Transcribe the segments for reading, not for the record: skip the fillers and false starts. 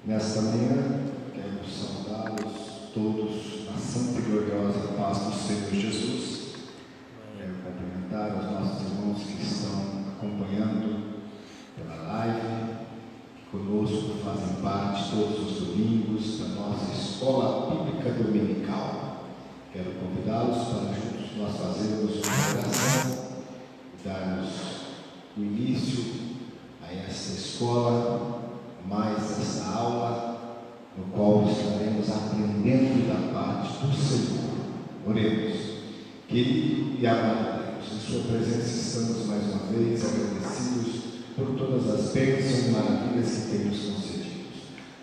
Nesta manhã, quero saudá-los todos na santa e gloriosa paz do Senhor Jesus. Quero cumprimentar os nossos irmãos que estão acompanhando pela live, que conosco fazem parte todos os domingos da nossa escola bíblica dominical. Quero convidá-los para juntos nós fazermos uma oração e darmos o início a esta escola, mais esta aula, no qual estaremos aprendendo da parte do Senhor. Oremos. Querido e amado Deus, em Sua presença estamos mais uma vez agradecidos por todas as bênçãos e maravilhas que tem nos concedido.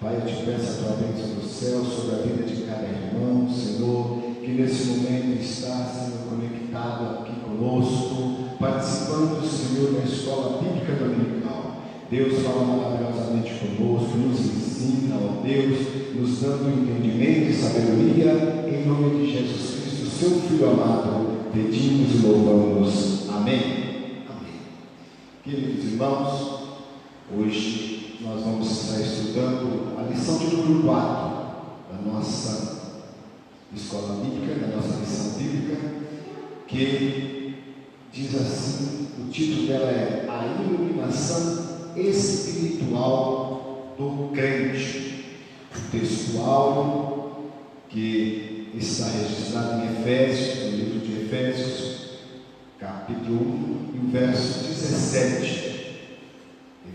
Pai, eu te peço a Tua bênção do céu sobre a vida de cada irmão, Senhor, que nesse momento está sendo conectado aqui conosco, participando, Senhor, da escola bíblica dominical. Deus fala maravilhosamente conosco, nos ensina, ó Deus, nos dando entendimento e sabedoria, em nome de Jesus Cristo, seu Filho amado, pedimos e louvamos. Amém. Amém. Queridos irmãos, hoje nós vamos estar estudando a lição de número 4 da nossa escola bíblica, da nossa lição bíblica, que diz assim, o título dela é A Iluminação Espiritual do Crente. O textual que está registrado em Efésios, no livro de Efésios, capítulo 1, e o verso 17.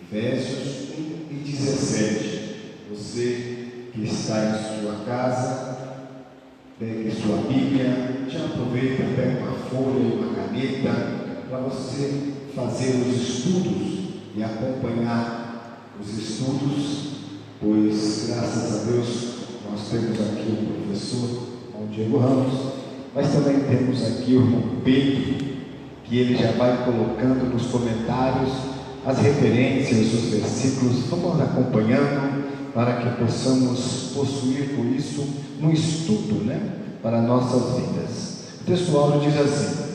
Efésios 1 e 17. Você que está em sua casa, pegue sua Bíblia, já aproveita, pega uma folha e uma caneta para você fazer os estudos e acompanhar os estudos, pois graças a Deus nós temos aqui o professor Diego Ramos, mas também temos aqui o irmão Pedro, que ele já vai colocando nos comentários as referências, os versículos. Vamos acompanhando para que possamos possuir por isso um estudo, para nossas vidas. O textual diz assim: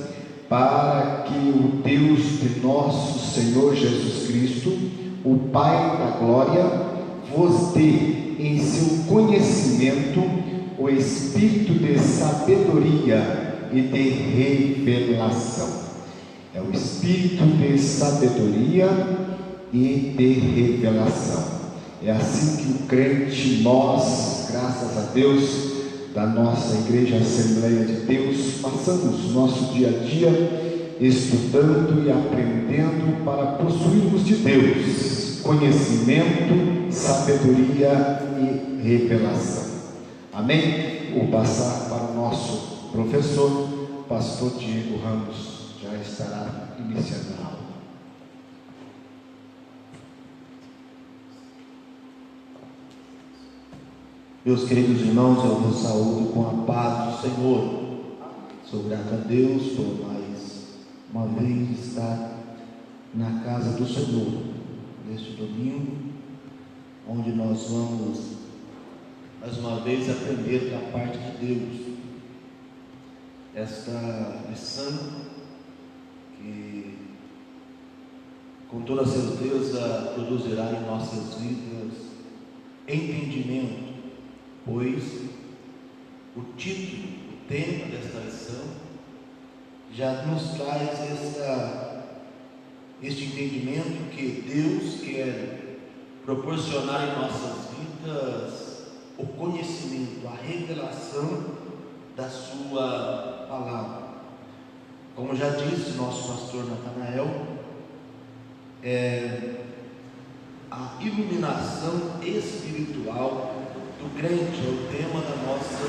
para que o Deus de nosso Senhor Jesus Cristo, o Pai da glória, vos dê em seu conhecimento o espírito de sabedoria e de revelação. É o espírito de sabedoria e de revelação. É assim que o crente, nós, graças a Deus, da nossa Igreja Assembleia de Deus, passamos nosso dia a dia estudando e aprendendo para possuirmos de Deus conhecimento, sabedoria e revelação. Amém? Vou passar para o nosso professor, pastor Diego Ramos, já estará iniciando a aula. Meus queridos irmãos, eu vos saúdo com a paz do Senhor. Sou grato a Deus por mais uma vez estar na casa do Senhor, neste domingo, onde nós vamos mais uma vez aprender da parte de Deus. Esta lição que com toda certeza produzirá em nossas vidas entendimento, pois o título, o tema desta lição já nos traz este entendimento que Deus quer proporcionar em nossas vidas o conhecimento, a revelação da sua palavra. Como já disse nosso pastor Natanael, a iluminação espiritual do crente é o tema da nossa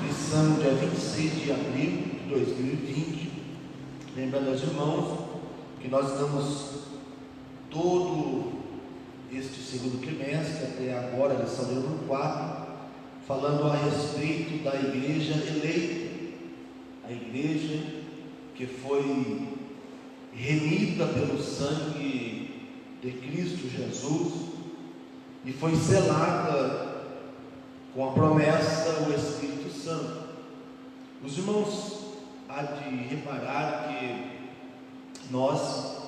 lição, dia 26 de abril de 2020. Lembrando aos irmãos que nós estamos todo este segundo trimestre, até agora, a lição número 4, falando a respeito da igreja eleita, a igreja que foi remida pelo sangue de Cristo Jesus e foi selada com a promessa do Espírito Santo. Os irmãos há de reparar que nós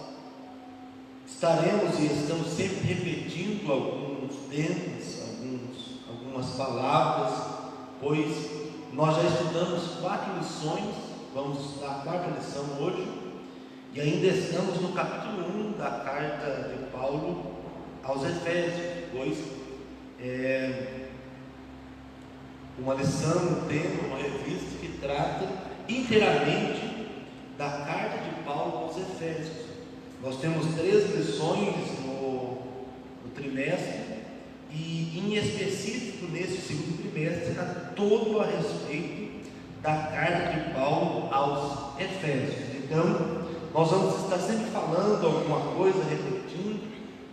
estaremos e estamos sempre repetindo alguns temas, algumas palavras, pois nós já estudamos 4 lições, vamos estudar a 4ª lição hoje, e ainda estamos no capítulo 1 da carta de Paulo aos Efésios, pois uma lição, um tema, uma revista que trata inteiramente da carta de Paulo aos Efésios. Nós temos 3 lições no trimestre, e em específico nesse segundo trimestre está todo a respeito da carta de Paulo aos Efésios. Então nós vamos estar sempre falando alguma coisa, repetindo,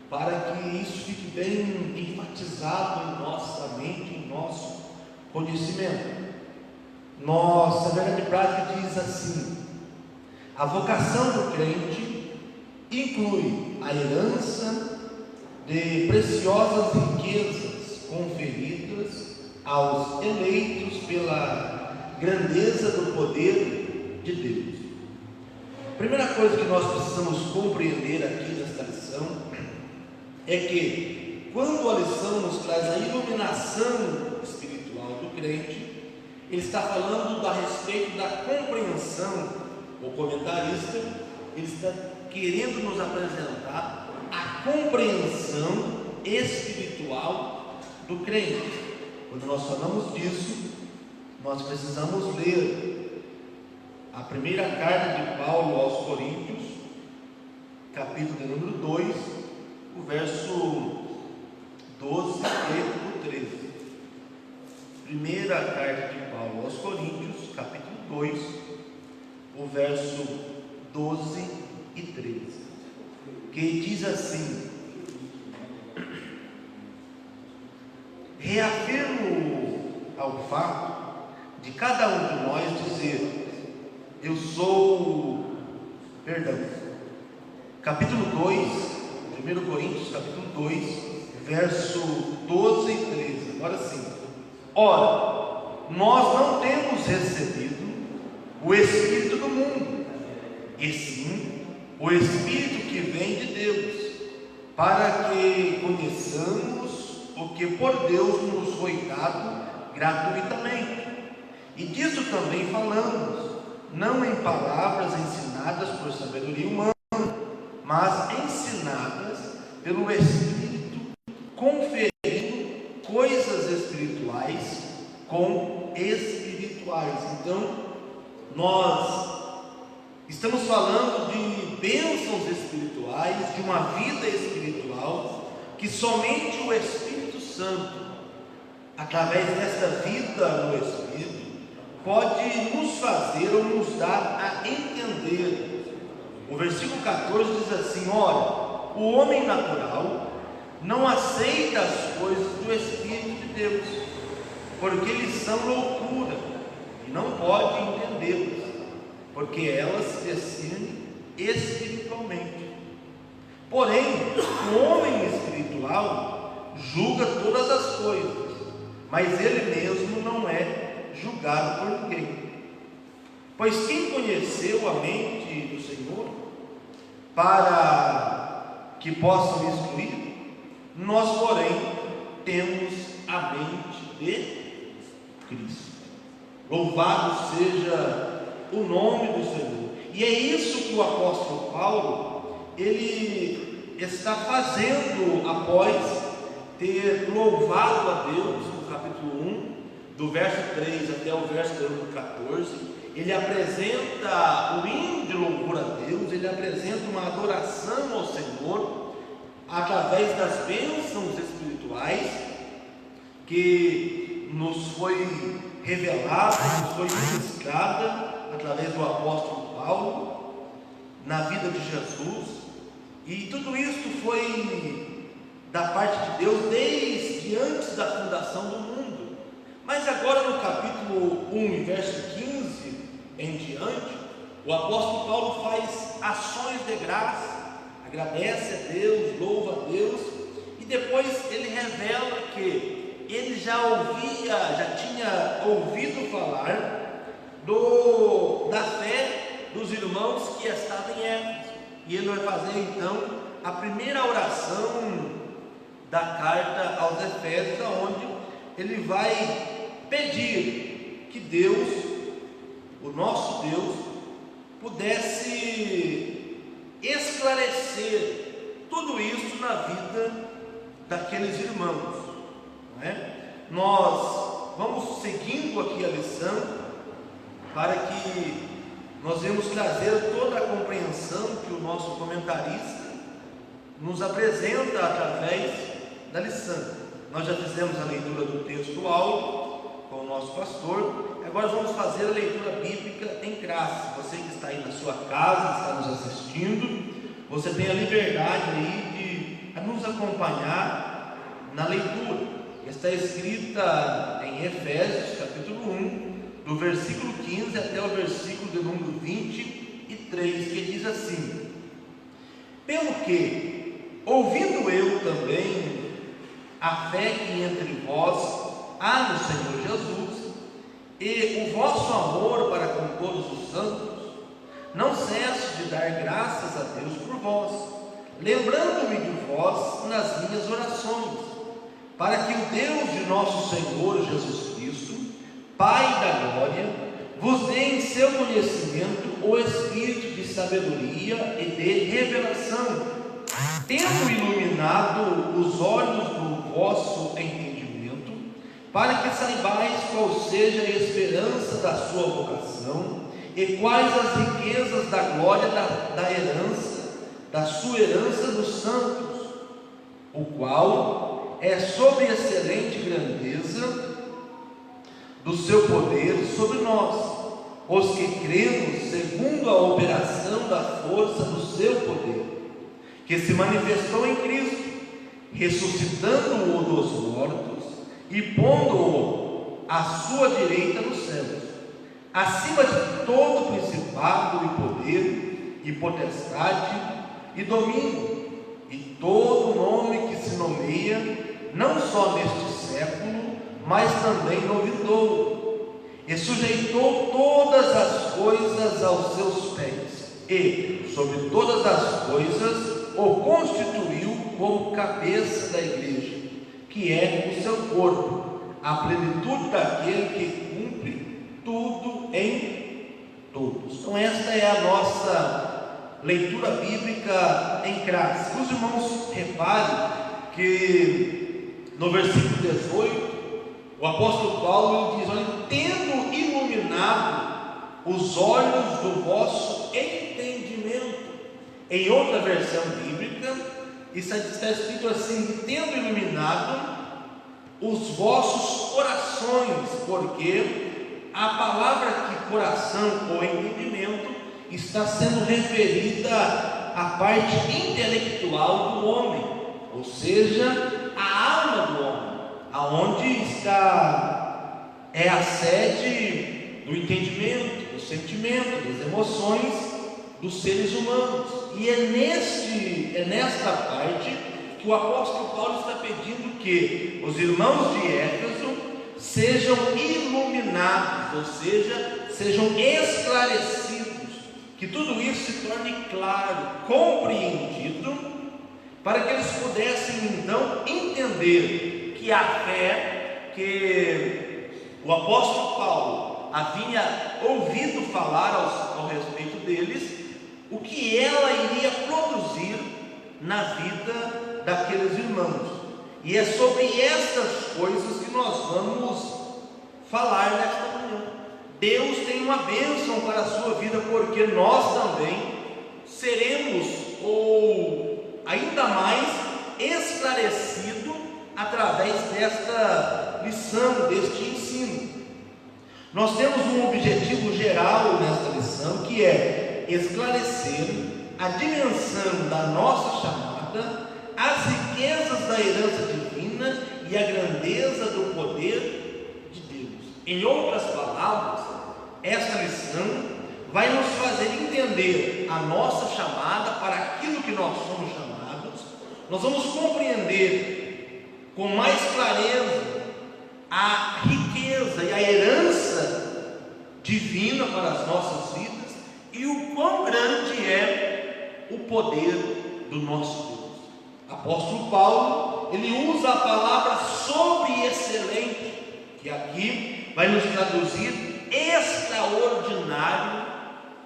para que isso fique bem enfatizado em nossa mente, em nosso conhecimento. Nossa verdade prática diz assim: a vocação do crente inclui a herança de preciosas riquezas conferidas aos eleitos pela grandeza do poder de Deus. A primeira coisa que nós precisamos compreender aqui nesta lição é que, quando a lição nos traz a iluminação espiritual do crente, ele está falando a respeito da compreensão. O comentarista, ele está querendo nos apresentar a compreensão espiritual do crente. Quando nós falamos disso, nós precisamos ler a primeira carta de Paulo aos Coríntios, capítulo de número 2, o verso 12 e o 13. Primeira carta de Paulo aos Coríntios, capítulo 2, o verso 12 e 13, que diz assim: reafirmo ao fato de cada um de nós dizer, eu sou, capítulo 2, 1 Coríntios, capítulo 2, verso 12 e 13, agora sim. Ora, nós não temos recebido o Espírito do mundo, e sim o Espírito que vem de Deus, para que conheçamos o que por Deus nos foi dado gratuitamente. E disso também falamos, não em palavras ensinadas por sabedoria humana, mas ensinadas pelo Espírito, conferindo coisas espirituais com espirituais. Então, nós estamos falando de bênçãos espirituais, de uma vida espiritual, que somente o Espírito Santo, através dessa vida no Espírito, pode nos fazer ou nos dar a entender. O versículo 14 diz assim: ora, o homem natural não aceita as coisas do Espírito de Deus, porque eles são loucura, e não pode entendê-las, porque elas se discernem espiritualmente. Porém, o homem espiritual julga todas as coisas, mas ele mesmo não é julgado por ninguém. Pois quem conheceu a mente do Senhor para que possam instruir? Nós, porém, temos a mente de Cristo. Louvado seja o nome do Senhor. E é isso que o apóstolo Paulo, ele está fazendo após ter louvado a Deus no capítulo 1, do verso 3 até o verso 14. Ele apresenta o hino de louvor a Deus, ele apresenta uma adoração ao Senhor, através das bênçãos espirituais que nos foi revelada, nos foi ministrada através do apóstolo Paulo na vida de Jesus. E tudo isso foi da parte de Deus desde antes da fundação do mundo. Mas agora no capítulo 1, verso 15 em diante, o apóstolo Paulo faz ações de graça, agradece a Deus, louva a Deus, e depois ele revela que ele já tinha ouvido falar da fé dos irmãos que estavam em Éfeso, e ele vai fazer então a primeira oração da carta aos Efésios, onde ele vai pedir que Deus, o nosso Deus, pudesse esclarecer tudo isso na vida daqueles irmãos, não é? Nós vamos seguindo aqui a lição para que nós vamos trazer toda a compreensão que o nosso comentarista nos apresenta através da lição. Nós já fizemos a leitura do texto áudio com o nosso pastor, agora vamos fazer a leitura bíblica em classe. Você que está aí na sua casa, está nos assistindo, você tem a liberdade aí de nos acompanhar na leitura. Está escrita em Efésios capítulo 1, do versículo 15 até o versículo de número 23, que diz assim: pelo que, ouvindo eu também a fé que entre vós há no Senhor Jesus, e o vosso amor para com todos os santos, não cesso de dar graças a Deus por vós, lembrando-me de vós nas minhas orações, para que o Deus de nosso Senhor Jesus Cristo, Pai da glória, vos dê em seu conhecimento o espírito de sabedoria e de revelação, tendo iluminado os olhos do vosso entendimento, para que saibais qual seja a esperança da sua vocação e quais as riquezas da glória da herança, da sua herança nos santos, o qual é sobre excelente grandeza do seu poder sobre nós, os que cremos segundo a operação da força do seu poder, que se manifestou em Cristo, ressuscitando-o dos mortos e pondo-o à sua direita nos céus, acima de todo principado e poder e potestade e domínio e todo nome que se nomeia, não só neste século, mas também no vindouro, e sujeitou todas as coisas aos seus pés, e sobre todas as coisas o constituiu como cabeça da igreja, que é o seu corpo, a plenitude daquele que cumpre tudo em todos. Então esta é a nossa leitura bíblica em classe. Os irmãos reparem que no versículo 18, o apóstolo Paulo diz: olha, tendo iluminado os olhos do vosso entendimento. Em outra versão bíblica, isso está escrito assim: tendo iluminado os vossos corações, porque a palavra aqui, coração ou entendimento, está sendo referida à parte intelectual do homem, ou seja, a alma do homem, aonde está a sede do entendimento, do sentimento, das emoções dos seres humanos. E é nesta parte que o apóstolo Paulo está pedindo que os irmãos de Éfeso sejam iluminados, ou seja, sejam esclarecidos, que tudo isso se torne claro, compreendido, para que eles pudessem então entender que a fé que o apóstolo Paulo havia ouvido falar ao respeito deles, o que ela iria produzir na vida daqueles irmãos. E é sobre estas coisas que nós vamos falar nesta manhã. Deus tem uma bênção para a sua vida, porque nós também seremos, ou ainda mais, esclarecidos através desta lição, deste ensino. Nós temos um objetivo geral nesta lição, que é esclarecer a dimensão da nossa chamada, as riquezas da herança divina e a grandeza do poder de Deus. Em outras palavras, esta lição vai nos fazer entender a nossa chamada para aquilo que nós somos chamados. Nós vamos compreender com mais clareza a riqueza e a herança divina para as nossas vidas e o quão grande é o poder do nosso Deus. A apóstolo Paulo, ele usa a palavra sobreexcelente, que aqui vai nos traduzir extraordinário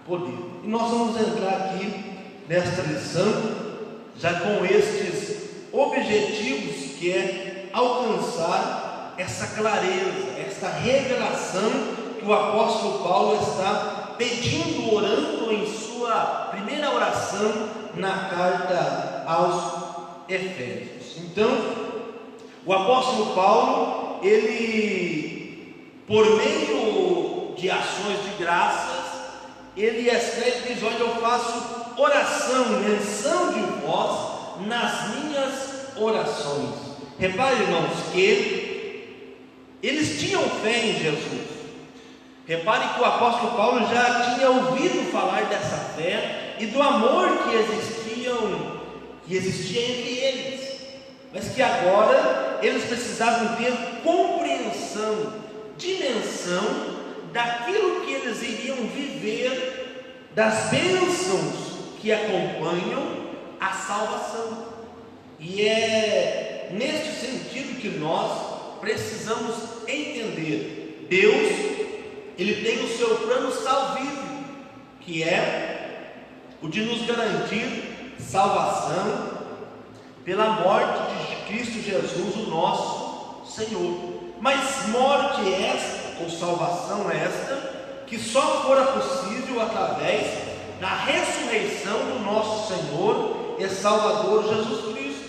poder. E nós vamos entrar aqui nesta lição já com estes objetivos, que é alcançar essa clareza, essa revelação que o apóstolo Paulo está pedindo, orando em sua primeira oração na carta aos Efésios. Então, o apóstolo Paulo, ele, por meio de ações de graças, ele escreve, diz: olha, eu faço oração, menção de vós nas minhas orações. Repare, irmãos, que eles tinham fé em Jesus. Repare que o apóstolo Paulo já tinha ouvido falar dessa fé e do amor que existia entre eles, mas que agora eles precisavam ter compreensão, dimensão daquilo que eles iriam viver, das bênçãos que acompanham a salvação. E é neste sentido que nós precisamos entender: Deus, Ele tem o seu plano salvífico, que é o de nos garantir salvação pela morte de Cristo Jesus, o nosso Senhor. Mas morte esta, ou salvação esta, que só fora possível através da ressurreição do nosso Senhor e Salvador Jesus Cristo.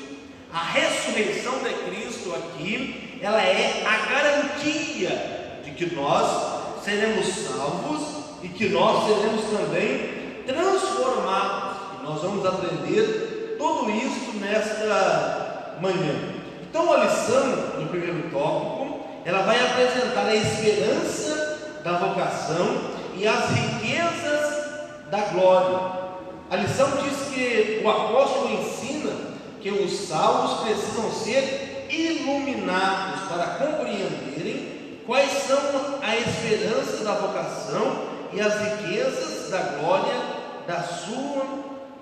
A ressurreição de Cristo aqui, ela é a garantia de que nós seremos salvos e que nós seremos também transformados. E nós vamos aprender tudo isso nesta manhã. Então, a lição do primeiro tópico, ela vai apresentar a esperança da vocação e as riquezas da glória. A lição diz que o apóstolo ensina que os salvos precisam ser iluminados para compreenderem quais são a esperança da vocação e as riquezas da glória da sua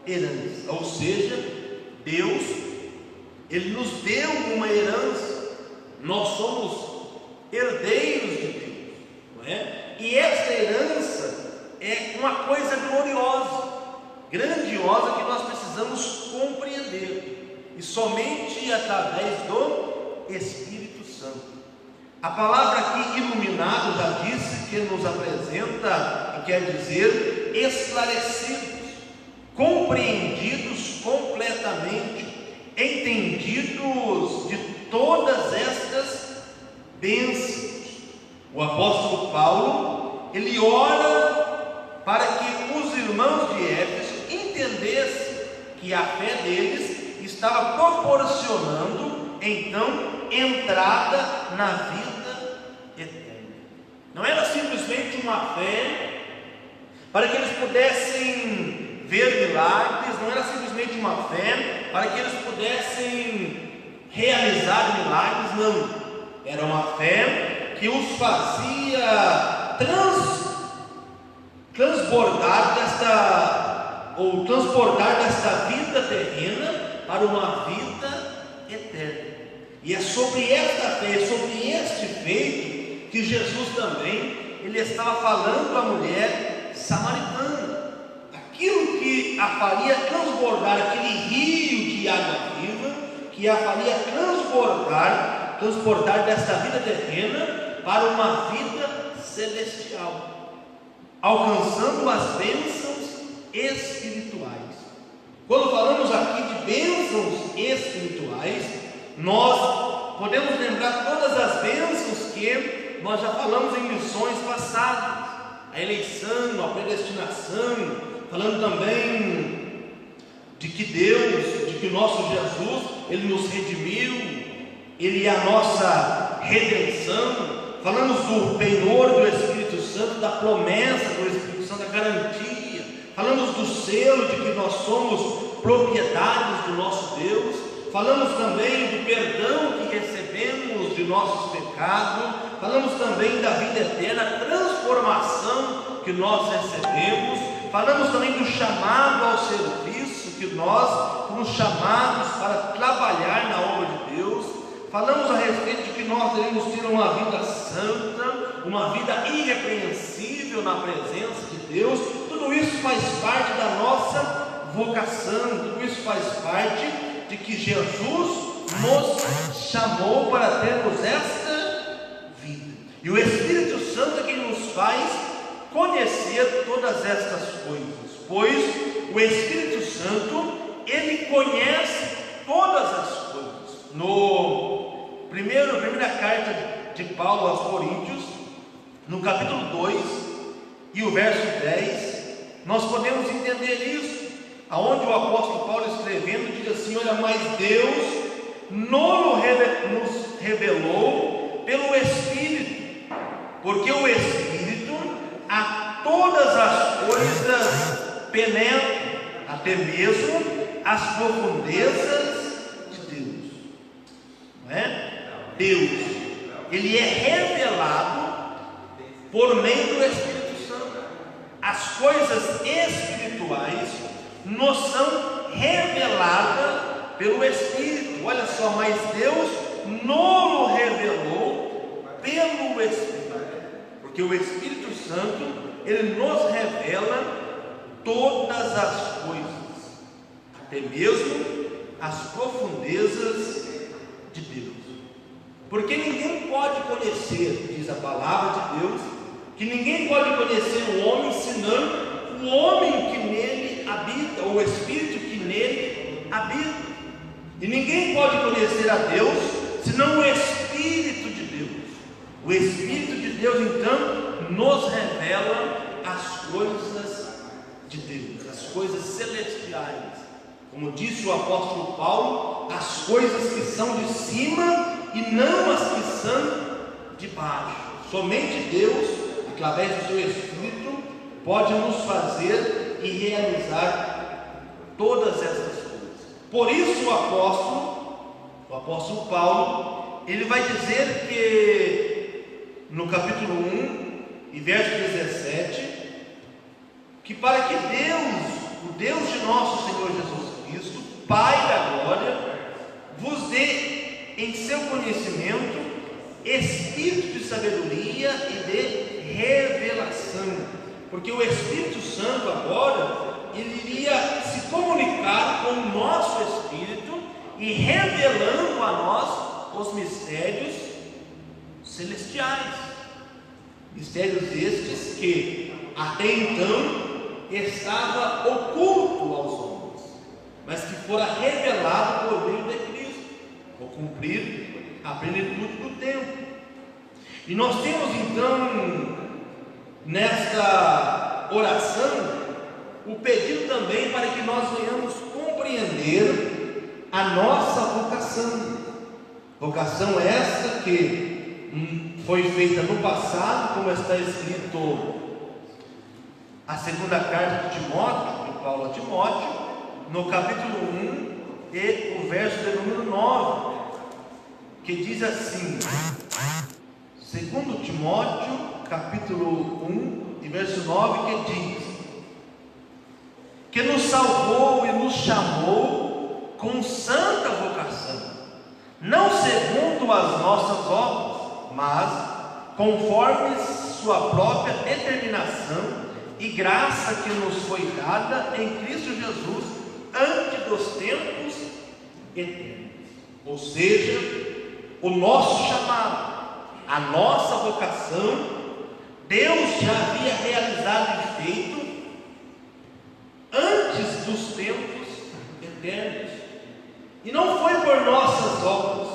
herança. Ou seja, Deus, Ele nos deu uma herança. Nós somos herdeiros de Deus, não é? E esta herança é uma coisa gloriosa, grandiosa, que nós precisamos compreender, e somente através do Espírito Santo. A palavra aqui, iluminado, já disse que nos apresenta, e quer dizer esclarecidos, compreendidos completamente, entendidos de todas estas bênçãos. O apóstolo Paulo, ele ora para que os irmãos de Éfeso entendessem que a fé deles estava proporcionando então entrada na vida eterna. Não era simplesmente uma fé para que eles pudessem ver milagres, não era simplesmente uma fé para que eles pudessem realizar milagres, não. Era uma fé que os fazia transportar desta vida terrena para uma vida eterna. E é sobre esta fé, sobre este feito, que Jesus também, ele estava falando à mulher samaritana, aquilo que a faria transbordar, aquele rio de água viva, que a faria transportar desta vida terrena para uma vida celestial, alcançando as bênçãos espirituais. Quando falamos aqui de bênçãos espirituais, nós podemos lembrar todas as bênçãos que nós já falamos em lições passadas: a eleição, a predestinação, falando também de que Deus, de que o nosso Jesus, Ele nos redimiu, Ele é a nossa redenção. Falamos do penhor do Espírito Santo, da promessa do Espírito Santo, da garantia. Falamos do selo de que nós somos propriedades do nosso Deus. Falamos também do perdão que recebemos de nossos pecados. Falamos também da vida eterna, a transformação que nós recebemos. Falamos também do chamado ao serviço que nós fomos chamados para trabalhar na obra de Deus. Falamos a respeito de que nós devemos ter uma vida santa, uma vida irrepreensível na presença de Deus. Tudo isso faz parte da nossa vocação, tudo isso faz parte de que Jesus nos chamou para termos esta vida. E o Espírito Santo é quem nos faz conhecer todas estas coisas, pois o Espírito Santo, ele conhece todas as coisas. Primeira carta de Paulo aos Coríntios, no capítulo 2 e o verso 10, nós podemos entender isso, aonde o apóstolo Paulo escrevendo diz assim: olha, mas Deus nos revelou pelo Espírito, porque o Espírito a todas as coisas penetra, até mesmo as profundezas de Deus, não é? Deus, ele é revelado por meio do Espírito Santo. As coisas espirituais nos são reveladas pelo Espírito. Olha só, mas Deus nos revelou pelo Espírito, porque o Espírito Santo, ele nos revela todas as coisas, até mesmo as profundezas de Deus. Porque ninguém pode conhecer, diz a palavra de Deus, que ninguém pode conhecer o homem senão o homem que nele habita, ou o Espírito que nele habita. E ninguém pode conhecer a Deus senão o Espírito de Deus. O Espírito de Deus então nos revela as coisas de Deus, as coisas celestiais. Como disse o apóstolo Paulo, as coisas que são de cima e não as que são de baixo. Somente Deus, através do seu Espírito, pode nos fazer e realizar todas essas coisas. Por isso o apóstolo Paulo, ele vai dizer que no capítulo 1 e verso 17, que para que Deus, o Deus de nosso Senhor Jesus Cristo, Pai da glória, vos dê em seu conhecimento espírito de sabedoria e de revelação, porque o Espírito Santo agora, ele iria se comunicar com o nosso espírito e revelando a nós os mistérios celestiais, mistérios estes que até então estava oculto aos homens, mas que fora revelado por meio de Cristo, ao cumprir a plenitude do tempo. E nós temos então nesta oração o pedido também para que nós venhamos compreender a nossa vocação. Vocação essa que foi feita no passado, como está escrito a segunda carta de Timóteo, de Paulo a Timóteo, no capítulo 1 e o verso de número 9, que diz assim, 2 Timóteo, capítulo 1 e verso 9, que diz: que nos salvou e nos chamou com santa vocação, não segundo as nossas obras, mas conforme sua própria determinação e graça que nos foi dada em Cristo Jesus antes dos tempos eternos. Ou seja, o nosso chamado, a nossa vocação, Deus já havia realizado e feito antes dos tempos eternos. E não foi por nossas obras,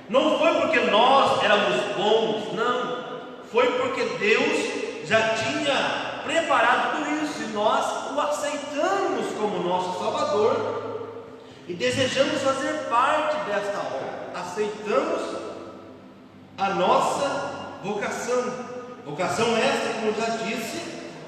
não foi porque nós éramos bons, não, foi porque Deus já tinha preparado tudo isso, e nós o aceitamos como nosso Salvador, e desejamos fazer parte desta obra, aceitamos a nossa vocação, vocação esta, como já disse,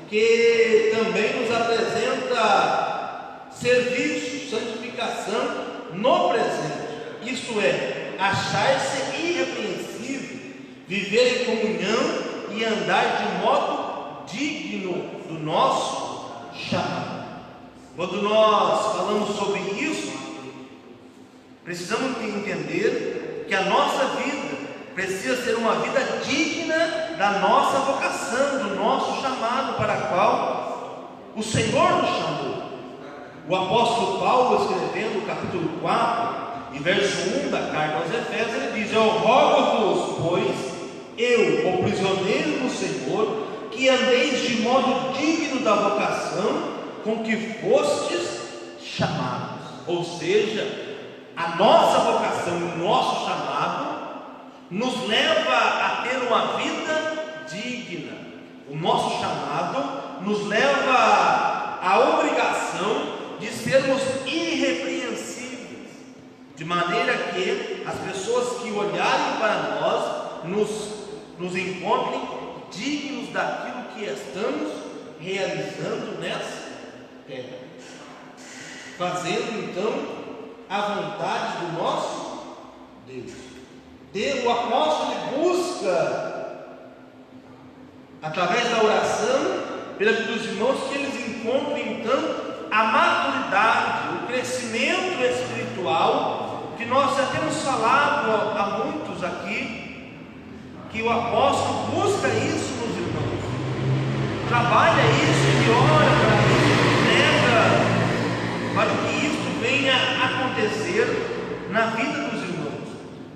que também nos apresenta serviço, santificação no presente, isto é, achar-se irrepreensível, viver em comunhão e andar de modo digno do nosso chamado. Quando nós falamos sobre isso, precisamos entender que a nossa vida precisa ser uma vida digna da nossa vocação, do nosso chamado para o qual o Senhor nos chamou. O apóstolo Paulo, escrevendo o capítulo 4, e verso 1 da carta aos Efésios, ele diz: eu rogo-vos, pois, eu, o prisioneiro do Senhor, que andeis de modo digno da vocação com que fostes chamados. Ou seja, a nossa vocação, o nosso chamado, nos leva a ter uma vida digna. O nosso chamado nos leva à obrigação de sermos irrepreensíveis, de maneira que as pessoas que olharem para nós nos encontrem dignos daquilo que estamos realizando nessa terra, fazendo então a vontade do nosso Deus. O apóstolo busca, através da oração, pela vida dos irmãos, que eles encontrem então a maturidade, o crescimento espiritual, que nós já temos falado a muitos aqui, que o apóstolo busca isso nos irmãos, trabalha isso e ora para isso, nega para que isso venha a acontecer na vida dos irmãos.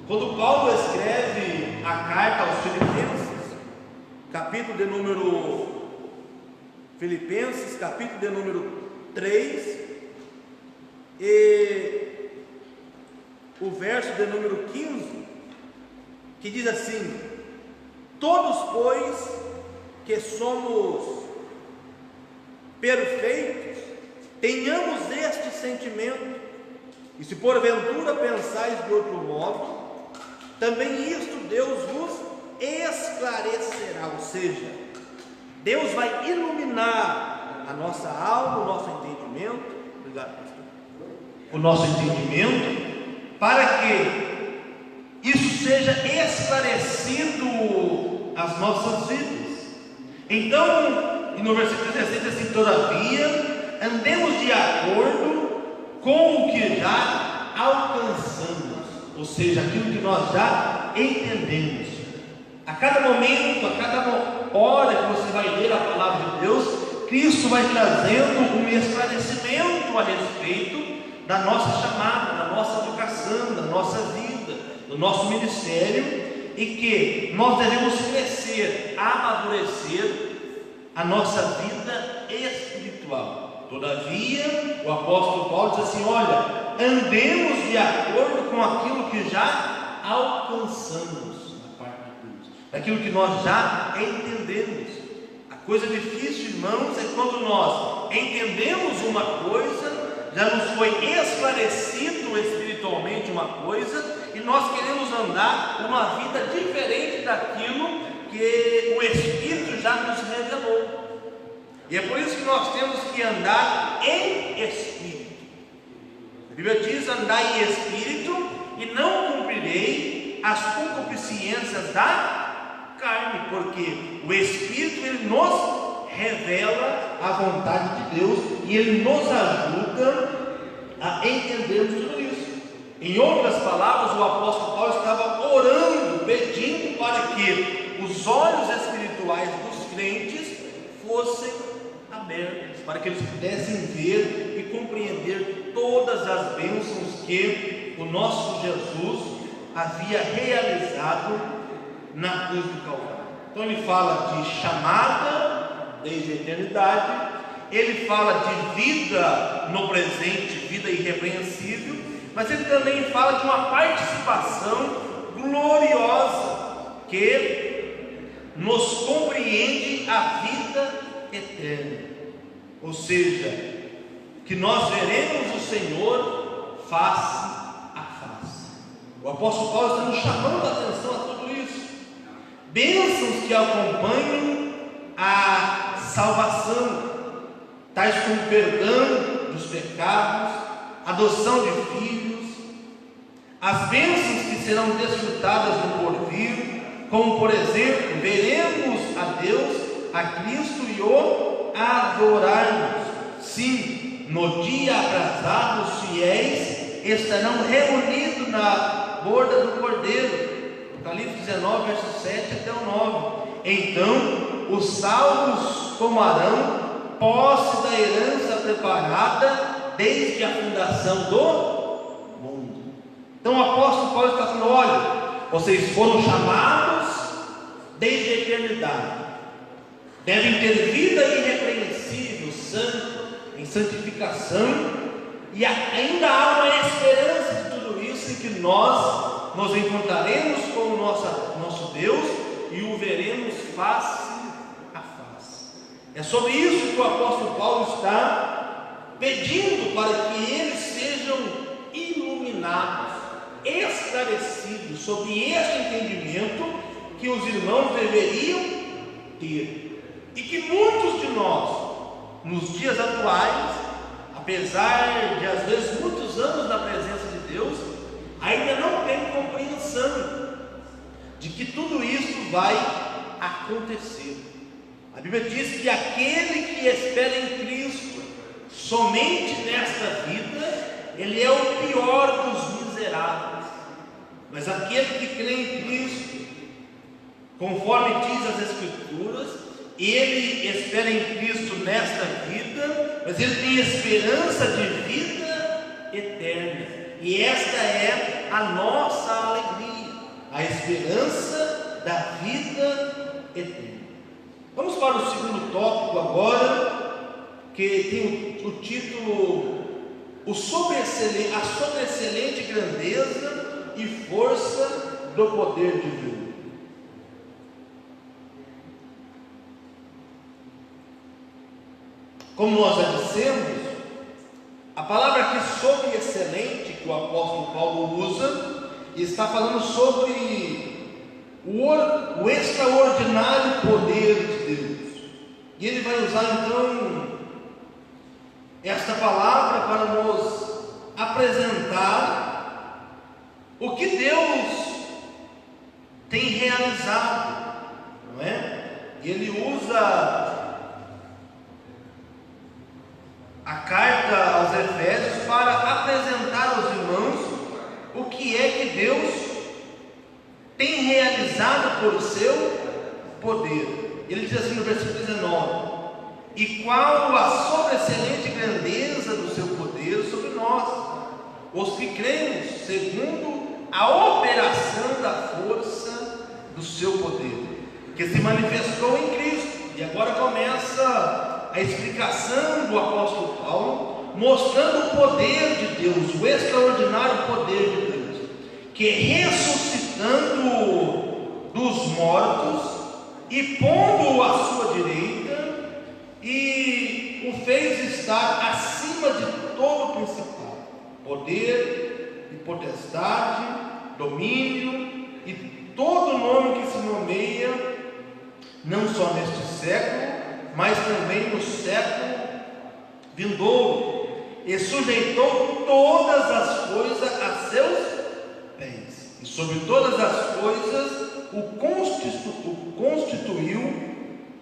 Quando Paulo escreve a carta aos Filipenses, capítulo de número 3, e o verso de número 15, que diz assim: todos, pois, que somos perfeitos, tenhamos este sentimento, e se porventura pensais de outro modo, também isto Deus vos esclarecerá. Ou seja, Deus vai iluminar a nossa alma, o nosso entendimento. Obrigado, pastor. O nosso entendimento, para que isso seja esclarecido às nossas vidas. Então, no versículo 16 diz assim: todavia, andemos de acordo com o que já alcançamos, ou seja, aquilo que nós já entendemos. A cada momento, a cada hora que você vai ler a palavra de Deus, Cristo vai trazendo um esclarecimento a respeito da nossa chamada, da nossa vocação, da nossa vida, do nosso ministério, e que nós devemos crescer, amadurecer a nossa vida espiritual. Todavia, o apóstolo Paulo diz assim: olha, andemos de acordo com aquilo que já alcançamos da parte de Deus, daquilo que nós já entendemos. A coisa difícil, irmãos, é quando nós entendemos uma coisa, já nos foi esclarecido espiritualmente uma coisa, e nós queremos andar uma vida diferente daquilo que o Espírito já nos revelou. E é por isso que nós temos que andar em Espírito. A Bíblia diz: andai em Espírito, e não cumprirei as concupiscências da carne, porque o Espírito, ele nos revela a vontade de Deus, e ele nos ajuda a entendermos tudo isso. Em outras palavras, o apóstolo Paulo estava orando, pedindo para que os olhos espirituais dos crentes fossem abertos, para que eles pudessem ver e compreender todas as bênçãos que o nosso Jesus havia realizado na cruz do Calvário. Então ele fala de chamada desde a eternidade, ele fala de vida no presente, vida irrepreensível, mas ele também fala de uma participação gloriosa que nos compreende a vida eterna, ou seja, que nós veremos o Senhor face a face. O apóstolo Paulo está nos chamando a atenção a tudo isso. Bênçãos que acompanham a salvação, tais como perdão dos pecados, adoção de filhos, as bênçãos que serão desfrutadas no porvir, como por exemplo, veremos a Deus, a Cristo, e o adorarmos. Sim, no dia aprazado, os fiéis estarão reunidos na borda do Cordeiro. Apocalipse 19, versos 7 até o 9. Então os salvos tomarão posse da herança preparada desde a fundação do mundo. Então o apóstolo Paulo está falando: olha, vocês foram chamados desde a eternidade, devem ter vida irrepreensível, santo, em santificação, e ainda há uma esperança de tudo isso, em que nós nos encontraremos com o nosso Deus e o veremos face a face. É sobre isso que o apóstolo Paulo está pedindo, para que eles sejam iluminados, esclarecidos sobre este entendimento que os irmãos deveriam ter, e que muitos de nós, nos dias atuais, apesar de às vezes muitos anos na presença de Deus, ainda não tem compreensão de que tudo isso vai acontecer. A Bíblia diz que aquele que espera em Cristo somente nesta vida, ele é o pior dos miseráveis. Mas aquele que crê em Cristo, conforme diz as Escrituras, ele espera em Cristo nesta vida, mas ele tem esperança de vida eterna. E esta é a nossa alegria, a esperança da vida eterna. Vamos para o segundo tópico agora, que tem o título: a sobreexcelente grandeza e força do poder divino. Como nós já dissemos, a palavra aqui sobreexcelente que o apóstolo Paulo usa está falando sobre o extraordinário poder de Deus. E ele vai usar então esta palavra para nos apresentar o que Deus tem realizado, não é? E ele usa a carta aos Efésios para apresentar aos irmãos o que é que Deus tem realizado por seu poder. Ele diz assim no versículo 19: e qual a sobreexcelente grandeza do seu poder sobre nós, os que cremos, segundo a operação da força do seu poder, que se manifestou em Cristo. E agora começa a explicação do apóstolo Paulo, mostrando o poder de Deus, o extraordinário poder de Deus, que ressuscitando dos mortos e pondo-o à sua direita, e o fez estar acima de todo principado, poder e potestade, domínio e todo nome que se nomeia, não só neste século, mas também no século vindouro, e sujeitou todas as coisas a seus pés, e sobre todas as coisas o constituiu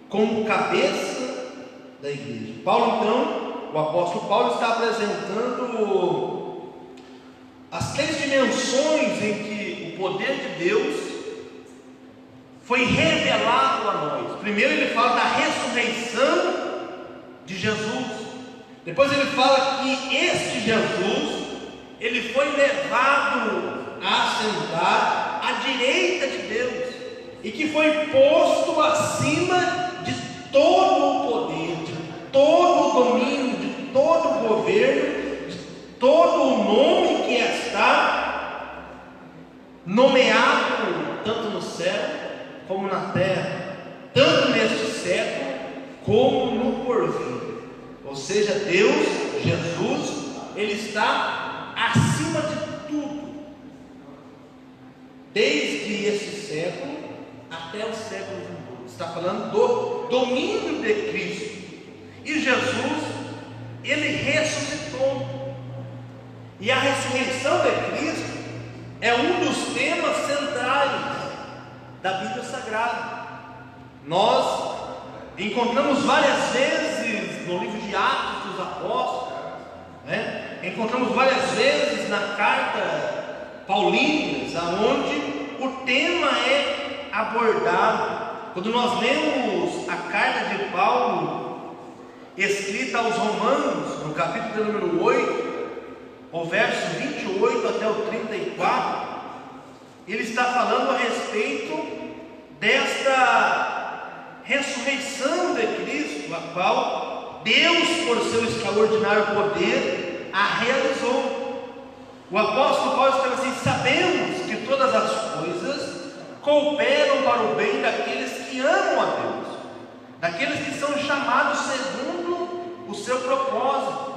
como cabeça da igreja. Paulo, então, o apóstolo Paulo está apresentando as três dimensões em que o poder de Deus foi revelado a nós. Primeiro ele fala da ressurreição de Jesus. Depois ele fala que este Jesus, ele foi levado a assentar à direita de Deus, e que foi posto acima de todo o poder, de todo o domínio, de todo o governo, de todo o nome que está nomeado tanto no céu como na terra, tanto neste século como no porvir. Ou seja, Deus, Jesus, Ele está acima de tudo, desde esse século até o século XXI. Está falando do domínio de Cristo. E Jesus, Ele ressuscitou. E a ressurreição de Cristo é um dos temas centrais da Bíblia Sagrada. Nós encontramos várias vezes no livro de Atos dos Apóstolos né? Encontramos várias vezes na carta paulíneas, aonde o tema é abordado. Quando nós lemos a carta de Paulo, escrita aos Romanos, no capítulo número 8, o verso 28 até o 34, ele está falando a respeito desta ressurreição de Cristo, a qual Deus, por seu extraordinário poder, a realizou. O apóstolo Paulo escreve assim: sabemos que todas as coisas cooperam para o bem daqueles que amam a Deus, daqueles que são chamados segundo o seu propósito,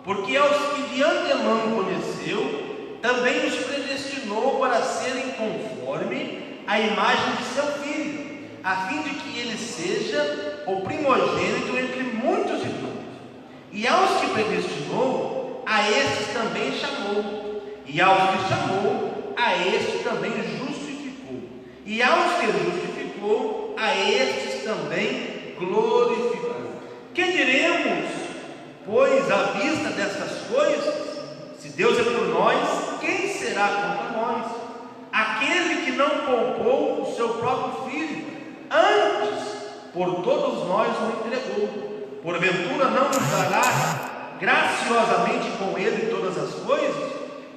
porque aos que de antemão conheceu, também os predestinou para serem conforme a imagem de seu Filho, a fim de que ele seja o primogênito entre muitos irmãos. E aos que predestinou, a estes também chamou, e aos que chamou, a estes também justificou, e aos que justificou, a estes também glorificou. Que diremos, pois, à vista destas coisas? Se Deus é por nós, quem será contra nós? Aquele que não poupou o seu próprio Filho, antes por todos nós o entregou, porventura não nos dará graciosamente com ele todas as coisas?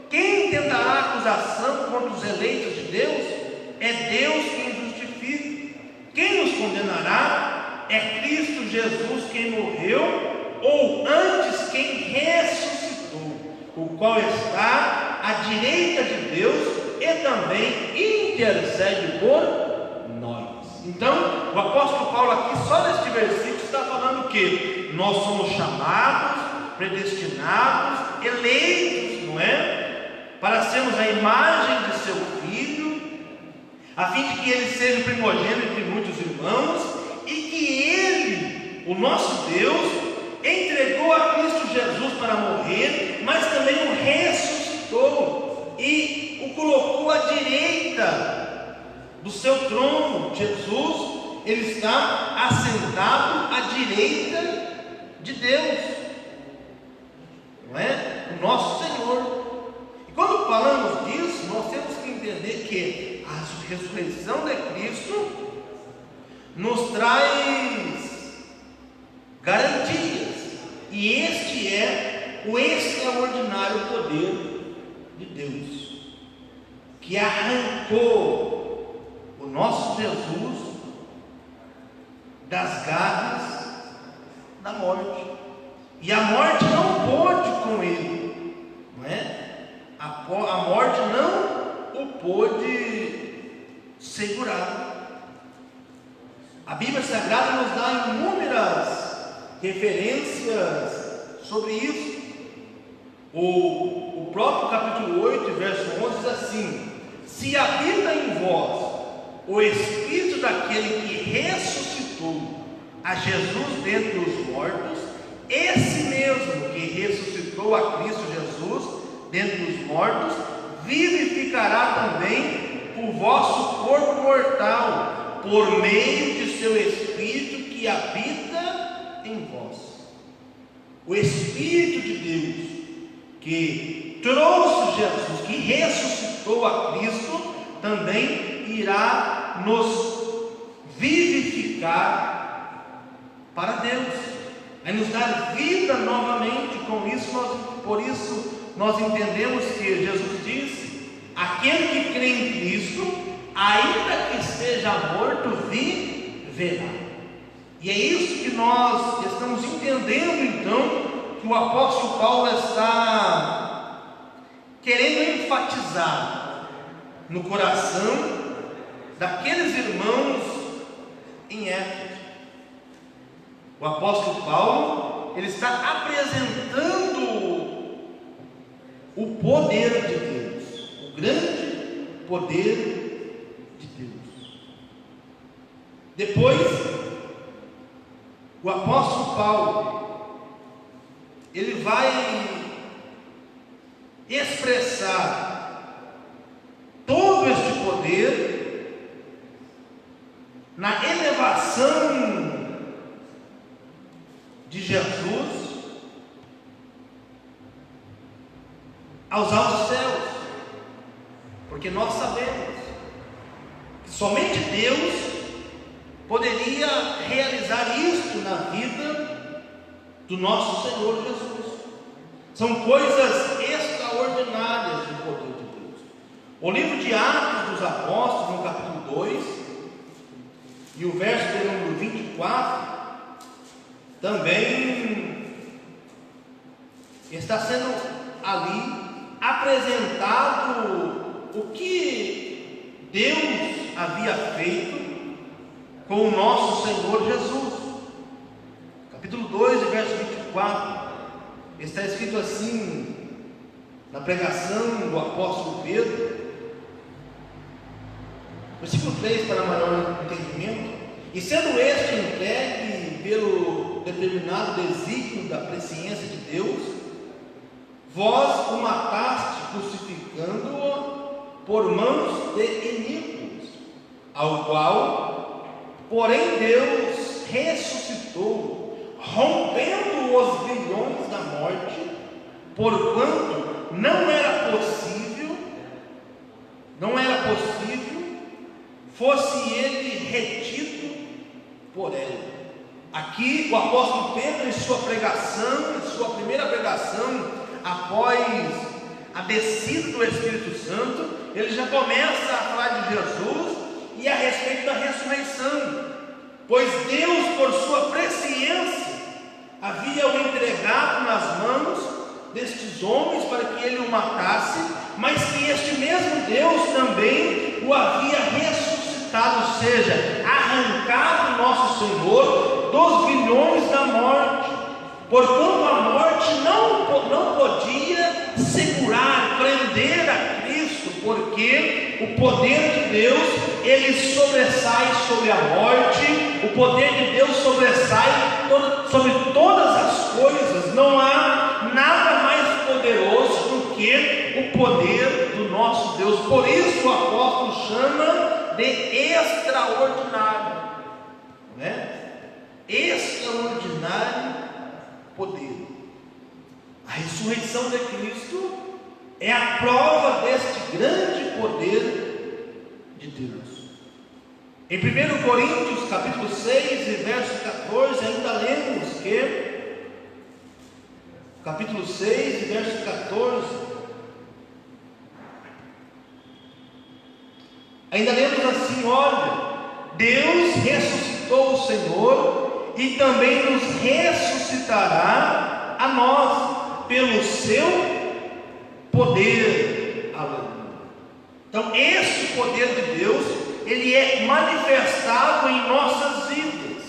Quem tentará acusação contra os eleitos de Deus? É Deus quem justifica. Quem nos condenará? É Cristo Jesus quem morreu, ou antes quem ressuscitou, o qual está à direita de Deus e também intercede por nós. Então, o apóstolo Paulo aqui, só neste versículo, está falando que nós somos chamados, predestinados, eleitos, não é? Para sermos a imagem de seu Filho, a fim de que ele seja o primogênito entre muitos irmãos, e que ele, o nosso Deus, entregou a Cristo Jesus para morrer, mas também o ressuscitou e o colocou à direita do seu trono. Jesus, ele está assentado à direita de Deus, não é? O nosso Senhor. E quando falamos disso, nós temos que entender que a ressurreição de Cristo nos traz garantias, e este é o extraordinário poder de Deus, que arrancou o nosso Jesus das garras da morte, e a morte não pôde com ele, não é? A morte não o pôde segurar. A Bíblia Sagrada nos dá inúmeras referências sobre isso. O próprio capítulo 8, verso 11 diz assim: se habita em vós o Espírito daquele que ressuscitou a Jesus dentre os mortos, esse mesmo que ressuscitou a Cristo Jesus dentre os mortos, vivificará também o vosso corpo mortal, por meio de seu Espírito que habita em vós. O Espírito de Deus que trouxe Jesus, que ressuscitou a Cristo, também irá nos vivificar para Deus, vai nos dar vida novamente. Por isso nós entendemos que Jesus disse: aquele que crê em Cristo, ainda que esteja morto, viverá. E é isso que nós estamos entendendo, então, que o apóstolo Paulo está querendo enfatizar no coração daqueles irmãos em Éfeso. O apóstolo Paulo, ele está apresentando o poder de Deus, o grande poder de Deus. Depois, o apóstolo Paulo, ele vai expressar todo este poder na elevação de Jesus aos altos céus, porque nós sabemos que somente Deus poderia realizar isto na vida do nosso Senhor Jesus. São coisas extraordinárias do poder de Deus. O livro de Atos dos Apóstolos, no capítulo 2, e o verso de número 24, também está sendo ali apresentado o que Deus havia feito com o nosso Senhor Jesus. Capítulo 2, verso 24, está escrito assim, na pregação do apóstolo Pedro, versículo 3, para maior entendimento: e sendo este entregue pelo determinado desígnio da presciência de Deus, vós o mataste, crucificando-o por mãos de iníquos, ao qual, porém, Deus ressuscitou, rompendo os grilhões da morte, porquanto não era possível fosse ele retido por ela. Aqui o apóstolo Pedro, em sua pregação, em sua primeira pregação, após a descida do Espírito Santo, ele já começa a falar de Jesus e a respeito da ressurreição, pois Deus, por sua presciência, havia o entregado nas mãos destes homens para que ele o matasse, mas que este mesmo Deus também o havia ressuscitado, ou seja, arrancado nosso Senhor dos grilhões da morte, porquanto a morte não podia segurar, prender a Cristo, porque o poder de Deus, ele sobressai sobre a morte, o poder de Deus sobressai sobre todas as coisas. Não há nada mais poderoso do que o poder do nosso Deus. Por isso o apóstolo chama de extraordinário, né? Extraordinário poder. A ressurreição de Cristo é a prova deste grande poder de Deus. Em 1 Coríntios capítulo 6 e verso 14, ainda lemos que, capítulo 6 e verso 14, ainda lemos assim: olha, Deus ressuscitou o Senhor e também nos ressuscitará a nós pelo seu poder. Aleluia. Então esse poder de Deus, ele é manifestado em nossas vidas,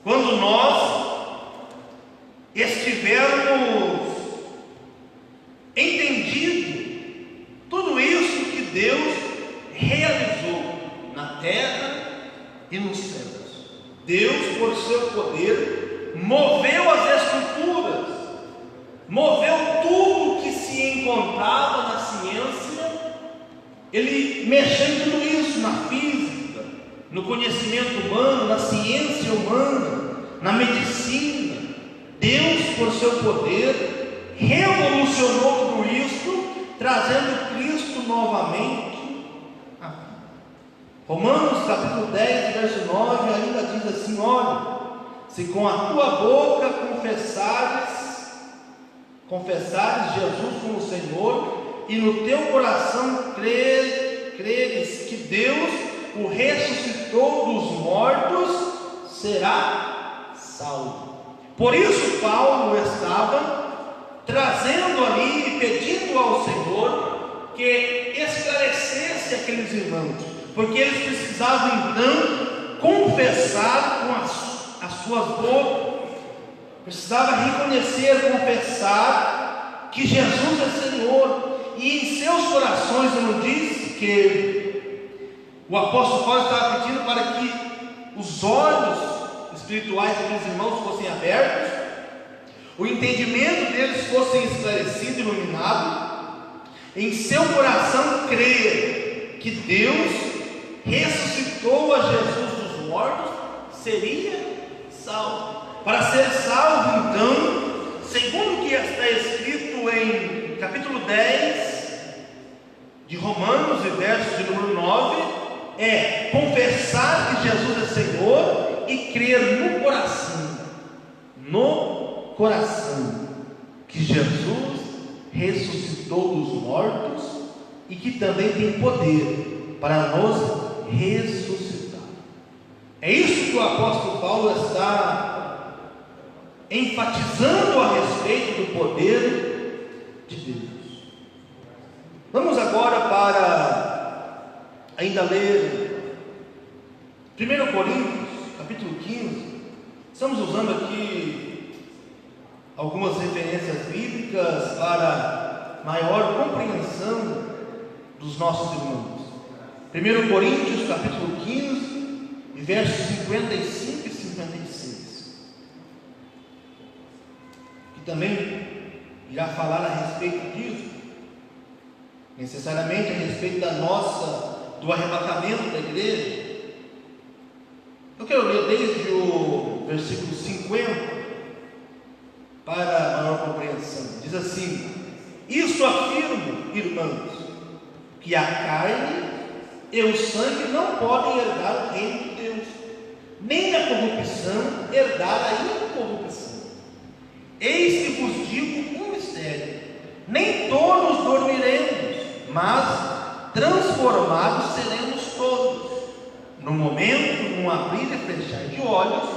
quando nós estivermos entendido tudo isso que Deus realizou na terra e nos céus. Deus, por seu poder, moveu as estruturas, moveu tudo que se encontrava na ciência. Ele mexeu em tudo isso, na física, no conhecimento humano, na ciência humana, na medicina. Deus, por seu poder, revolucionou tudo isso, trazendo Cristo novamente à vida. Romanos capítulo 10, verso 9, ainda diz assim: olha, se com a tua boca confessares Jesus como Senhor, e no teu coração creres que Deus o ressuscitou dos mortos, será salvo. Por isso Paulo estava trazendo ali e pedindo ao Senhor que esclarecesse aqueles irmãos, porque eles precisavam então confessar com as suas bocas, precisava reconhecer, confessar que Jesus é Senhor. E em seus corações, eu não disse que o apóstolo Paulo estava pedindo para que os olhos espirituais daqueles irmãos fossem abertos, o entendimento deles fosse esclarecido, iluminado, em seu coração crer que Deus ressuscitou a Jesus dos mortos, seria salvo. Para ser salvo, então, segundo o que está escrito em capítulo 10 de Romanos, e verso de número 9, é confessar que Jesus é Senhor e crer no coração, que Jesus ressuscitou dos mortos e que também tem poder para nos ressuscitar. É isso que o apóstolo Paulo está enfatizando a respeito do poder de Deus. Vamos agora para ainda ler 1 Coríntios, capítulo 15. Estamos usando aqui algumas referências bíblicas para maior compreensão dos nossos irmãos. 1 Coríntios, capítulo 15, e versos 55 e 56, que também irá falar a respeito disso, necessariamente a respeito do arrebatamento da igreja. Eu quero ler desde o versículo 50 para maior compreensão. Diz assim: isso afirmo, irmãos, que a carne e o sangue não podem herdar o reino de Deus, nem a corrupção herdar a incorrupção. Eis que vos digo um mistério: nem todos dormiremos, mas transformados seremos todos, no momento, num abrir e fechar de olhos,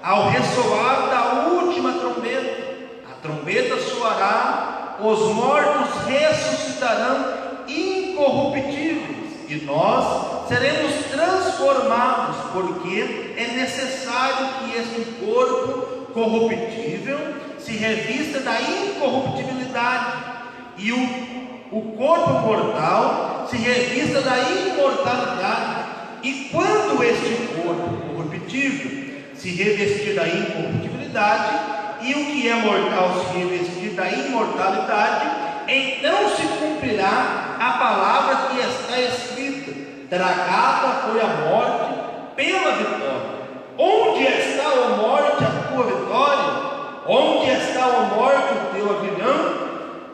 ao ressoar da última trombeta. A trombeta soará, os mortos ressuscitarão incorruptíveis, e nós seremos transformados, porque é necessário que este corpo corruptível se revista da incorruptibilidade, e o corpo mortal se revista da imortalidade. E quando este corpo corruptível se revestir da incorruptibilidade, e o que é mortal se revestir da imortalidade, então se cumprirá a palavra que está escrita: tragada foi a morte pela vitória. Onde está, ó morte, a tua vitória? Onde está, ó morte, o teu aguilhão?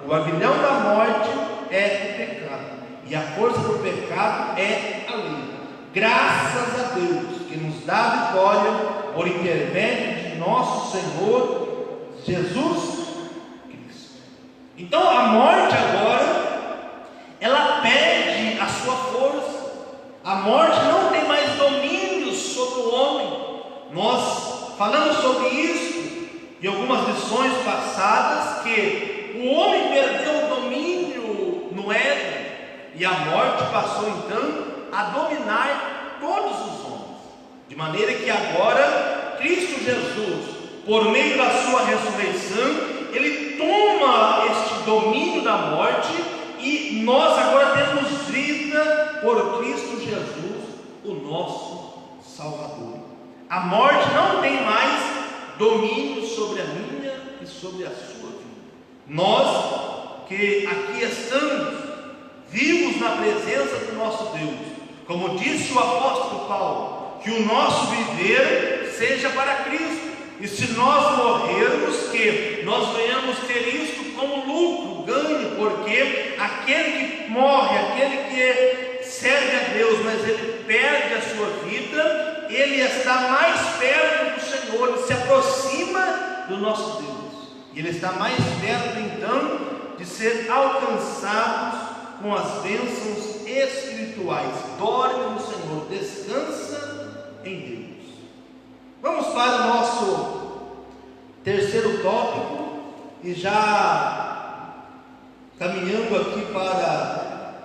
O aguilhão da morte é o pecado, e a força do pecado é a lei. Graças a Deus que nos dá vitória por intermédio de nosso Senhor Jesus Cristo. Então a morte agora, ela perde a sua força. A morte não tem mais domínio sobre o homem. Nós falamos sobre isso em algumas lições passadas, que o homem perdeu o domínio no Éden, e a morte passou então a dominar todos os homens, de maneira que agora Cristo Jesus, por meio da sua ressurreição, ele toma este domínio da morte, e nós agora temos vida por Cristo Jesus, o nosso Salvador. A morte não tem mais domínio sobre a minha e sobre a sua vida. Nós que aqui estamos vivos na presença do nosso Deus, como disse o apóstolo Paulo, que o nosso viver seja para Cristo, e se nós morrermos, que nós venhamos ter isto como lucro, ganho, porque aquele que morre, aquele que serve a Deus, mas ele perde a sua vida, ele está mais perto do Senhor, ele se aproxima do nosso Deus, e ele está mais perto então de ser alcançados com as bênçãos espirituais. Dorme no Senhor, descansa em Deus. Vamos para o nosso terceiro tópico, e já caminhando aqui para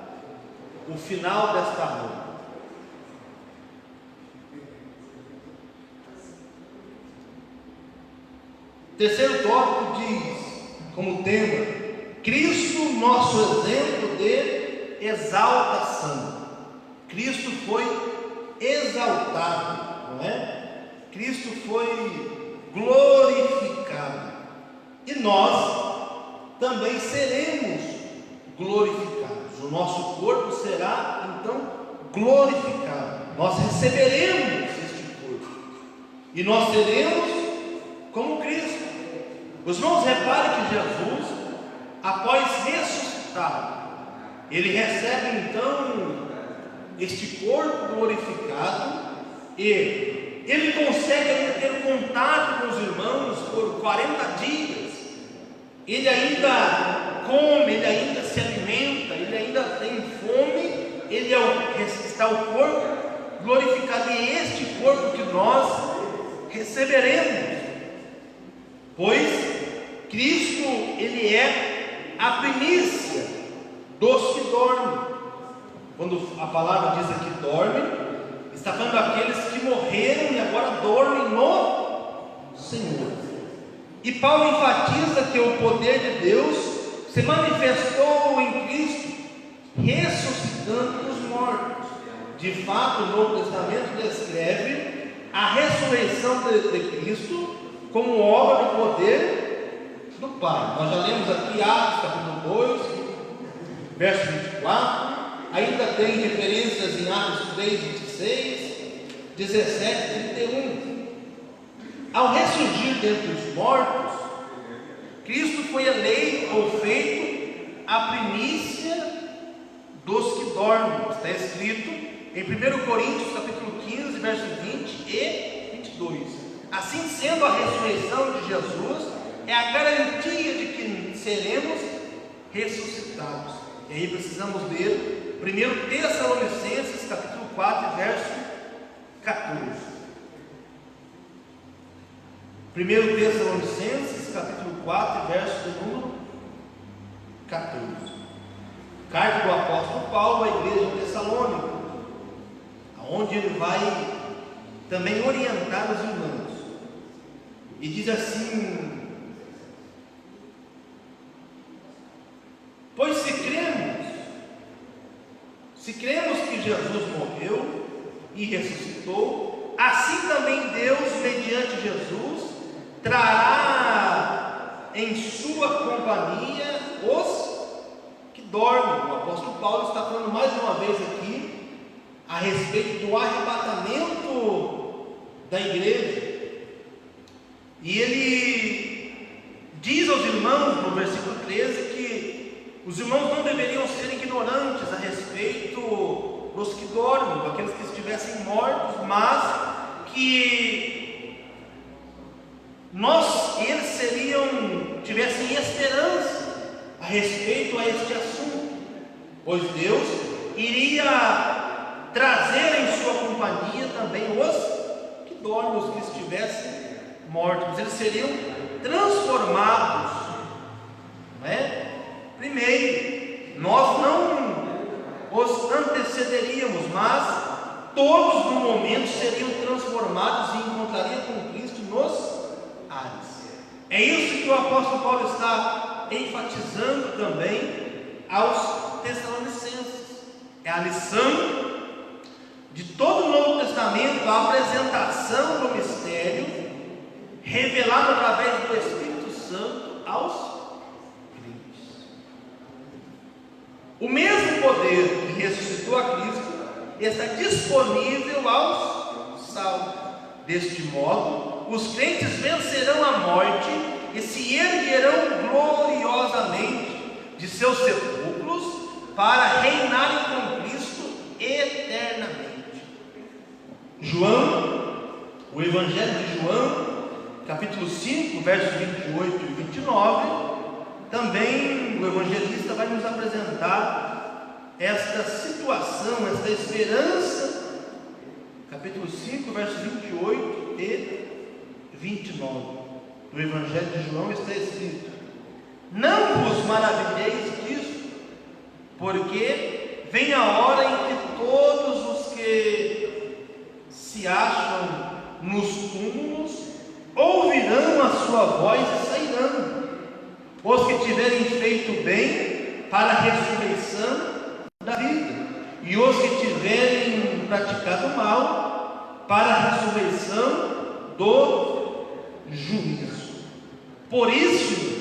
o final desta aula. O terceiro tópico diz como tema: Cristo, nosso exemplo de exaltação. Cristo foi exaltado, não é? Cristo foi glorificado, e nós também seremos glorificados. O nosso corpo será então glorificado. Nós receberemos este corpo, e nós seremos como Cristo. Os irmãos, reparem que Jesus, após ressuscitado, ele recebe então este corpo glorificado e ele consegue ainda ter contato com os irmãos por 40 dias. Ele ainda come, ele ainda se alimenta, ele ainda tem fome. Ele está o corpo glorificado, e é este corpo que nós receberemos, pois Cristo, ele é a primícia dos que dormem. Quando a palavra diz aqui dorme, está falando daqueles que morreram e agora dormem no Senhor. E Paulo enfatiza que o poder de Deus se manifestou em Cristo, ressuscitando os mortos. De fato, o Novo Testamento descreve a ressurreição de Cristo como obra do poder do Pai. Nós já lemos aqui Atos capítulo 2, verso 24. Ainda tem referências em Atos 3, 26, 17, 31. Ao ressurgir dentre os mortos, Cristo foi eleito ou feito a primícia dos que dormem. Está escrito em 1 Coríntios capítulo 15, verso 20 e 22. Assim sendo, a ressurreição de Jesus é a garantia de que seremos ressuscitados. E aí precisamos ler 1 Tessalonicenses capítulo 4, verso 14. 1 Tessalonicenses capítulo 4, verso número 14. Carta do apóstolo Paulo à igreja de Tessalônica, onde ele vai também orientar os irmãos, e diz assim: pois se cremos que Jesus morreu e ressuscitou, assim também Deus, mediante Jesus, trará em sua companhia os que dormem. O apóstolo Paulo está falando mais uma vez aqui a respeito do arrebatamento da igreja, e ele diz aos irmãos no versículo 13 que os irmãos não deveriam ser ignorantes a respeito dos que dormem, daqueles que estivessem mortos, mas que eles tivessem esperança a respeito a este assunto, pois Deus iria trazer em sua companhia também os que dormem, os que estivessem mortos. Eles seriam transformados, não é? Primeiro, nós não os antecederíamos, mas todos no momento seriam transformados e encontrariam com Cristo nos ares. É isso que o apóstolo Paulo está enfatizando também aos Tessalonicenses. É a lição de todo o Novo Testamento, a apresentação do mistério revelado através do Espírito Santo aos crentes. O mesmo poder que ressuscitou a Cristo está disponível aos salvos. Deste modo, os crentes vencerão a morte e se erguerão gloriosamente de seus sepulcros para reinarem com Cristo eternamente. O Evangelho de João, capítulo 5, versos 28 e 29, também o evangelista vai nos apresentar esta situação, esta esperança. Capítulo 5, versos 28 e 29 do Evangelho de João está escrito: não vos maravilheis disso, porque vem a hora em que todos os que se acham nos túmulos ouvirão a sua voz e sairão, os que tiverem feito bem para a ressurreição da vida, e os que tiverem praticado mal para a ressurreição do juízo. Por isso,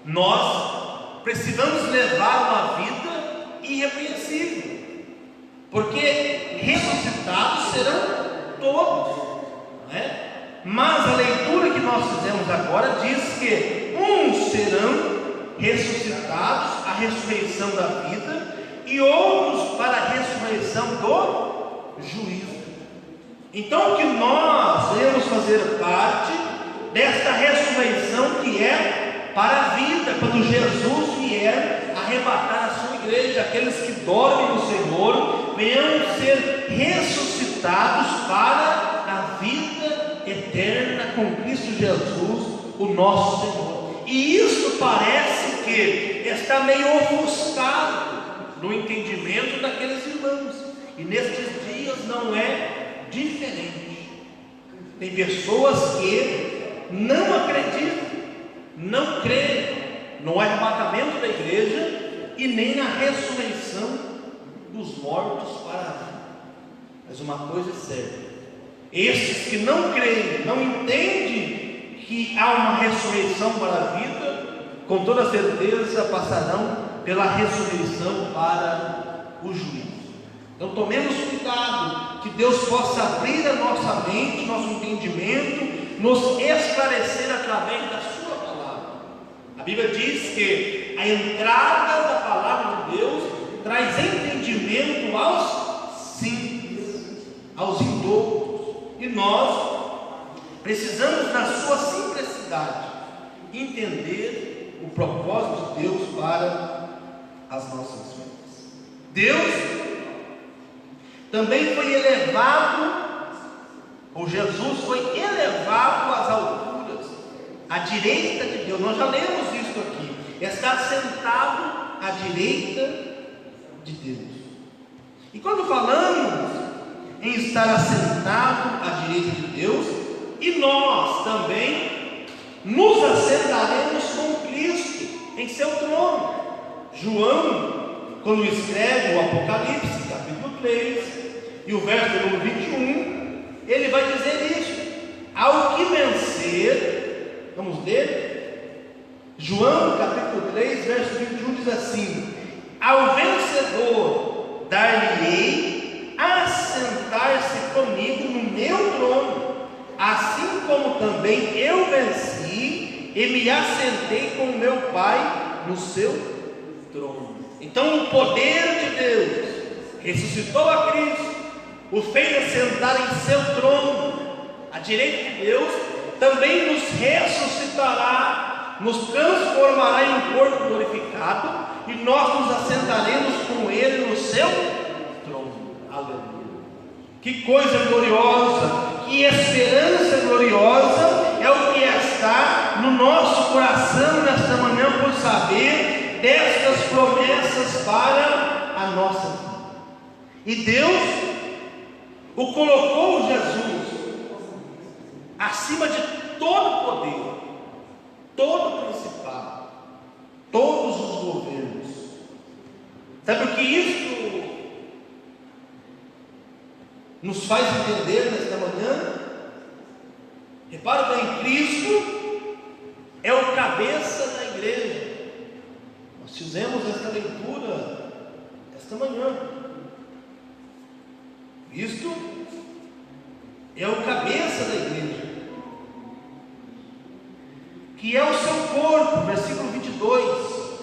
nós precisamos levar uma vida irrepreensível, porque ressuscitados serão todos, não é? Mas a leitura que nós fizemos agora diz que uns serão ressuscitados à ressurreição da vida, e outros para a ressurreição do juízo. Então, que nós devemos fazer parte desta ressurreição que é para a vida, quando Jesus vier arrebatar a sua igreja. Aqueles que dormem no Senhor venham ser ressuscitados para a vida eterna com Cristo Jesus, o nosso Senhor. E isso parece que está meio ofuscado no entendimento daqueles irmãos, e nestes dias não é diferente. Tem pessoas que não acreditam, não creem no arrebatamento da igreja e nem na ressurreição dos mortos para a vida. Mas uma coisa é certa: esses que não creem, não entendem que há uma ressurreição para a vida, com toda certeza passarão pela ressurreição para o juízo. Então tomemos cuidado, que Deus possa abrir a nossa mente, nosso entendimento, nos esclarecer através da sua palavra. A Bíblia diz que a entrada da palavra de Deus traz entendimento aos simples, aos indoutos, e nós precisamos, na sua simplicidade, entender o propósito de Deus para as nossas vidas. Deus também foi elevado, ou Jesus foi elevado às alturas, à direita de Deus. Nós já lemos isso aqui. Está sentado à direita de Deus. E quando falamos em estar assentado à direita de Deus, e nós também nos assentaremos com Cristo em seu trono. João, quando escreve o Apocalipse, capítulo 3, e o verso número 21, ele vai dizer isso: ao que vencer, vamos ler? João, capítulo 3, verso 21 diz assim: ao vencedor dar-lhe-ei assentar-se comigo no meu trono, assim como também eu venci e me assentei com o meu Pai no seu trono. Então o poder de Deus ressuscitou a Cristo, o fez assentar em seu trono à direita de Deus, também nos ressuscitará, nos transformará em um corpo glorificado, e nós nos assentaremos com Ele no seu trono. Aleluia! Que coisa gloriosa, que esperança gloriosa é o que está no nosso coração nesta manhã, por saber destas promessas para a nossa vida. E Deus o colocou, Jesus, acima de todo poder, todo principado, todos os governos. Sabe o que isso nos faz entender nesta manhã? Repara bem, Cristo é o cabeça da igreja. Nós fizemos esta leitura esta manhã. Cristo é o cabeça da igreja, que é o seu corpo, versículo 22,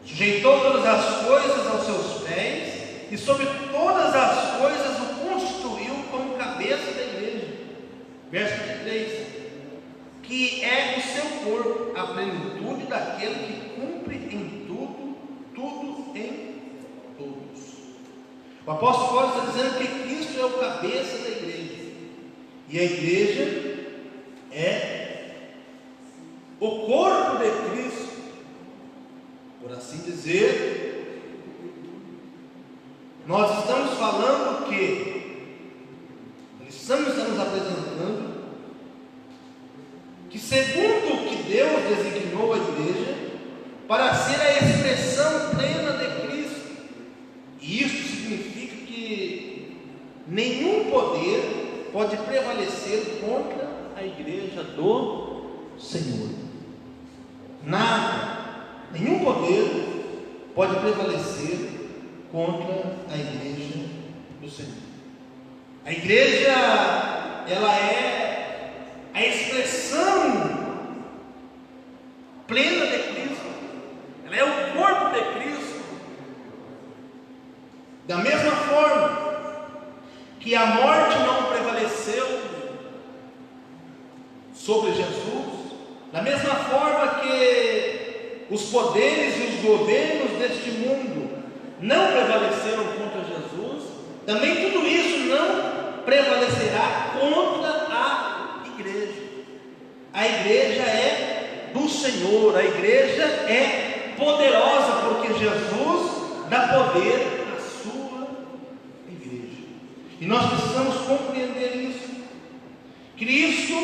sujeitou todas as coisas aos seus pés, e sobre todas as coisas o constituiu como cabeça da igreja, verso 23, que é o seu corpo, a plenitude daquele que cumpre em tudo, tudo em todos. O apóstolo Paulo está dizendo que Cristo é o cabeça da igreja, e a igreja é o corpo de Cristo, por assim dizer. Nós estamos falando que, a lição está nos apresentando, que segundo o que Deus designou a igreja, para ser a expressão plena de Cristo, e isso significa que nenhum poder pode prevalecer contra a igreja do Senhor. Nada, nenhum poder pode prevalecer contra a igreja do Senhor. A igreja, ela é a expressão plena de Cristo, Da mesma forma que a morte não prevaleceu sobre Jesus, da mesma forma que os poderes e os governos deste mundo não prevaleceram contra Jesus, também tudo isso não prevalecerá contra a igreja. A igreja é do Senhor, a igreja é poderosa, porque Jesus dá poder à sua igreja. E nós precisamos compreender isso. Cristo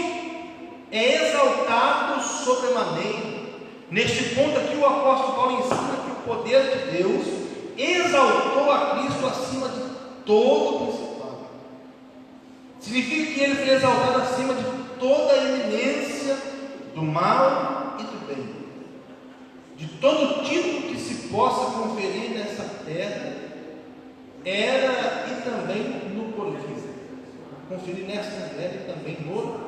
é exaltado sobremaneira. Neste ponto aqui o apóstolo Paulo ensina que o poder de Deus exaltou a Cristo acima de todo principado. Significa que ele foi exaltado acima de toda a eminência do mal e do bem, de todo título que se possa conferir nessa terra, era e também no porvir, conferir nesta terra e também no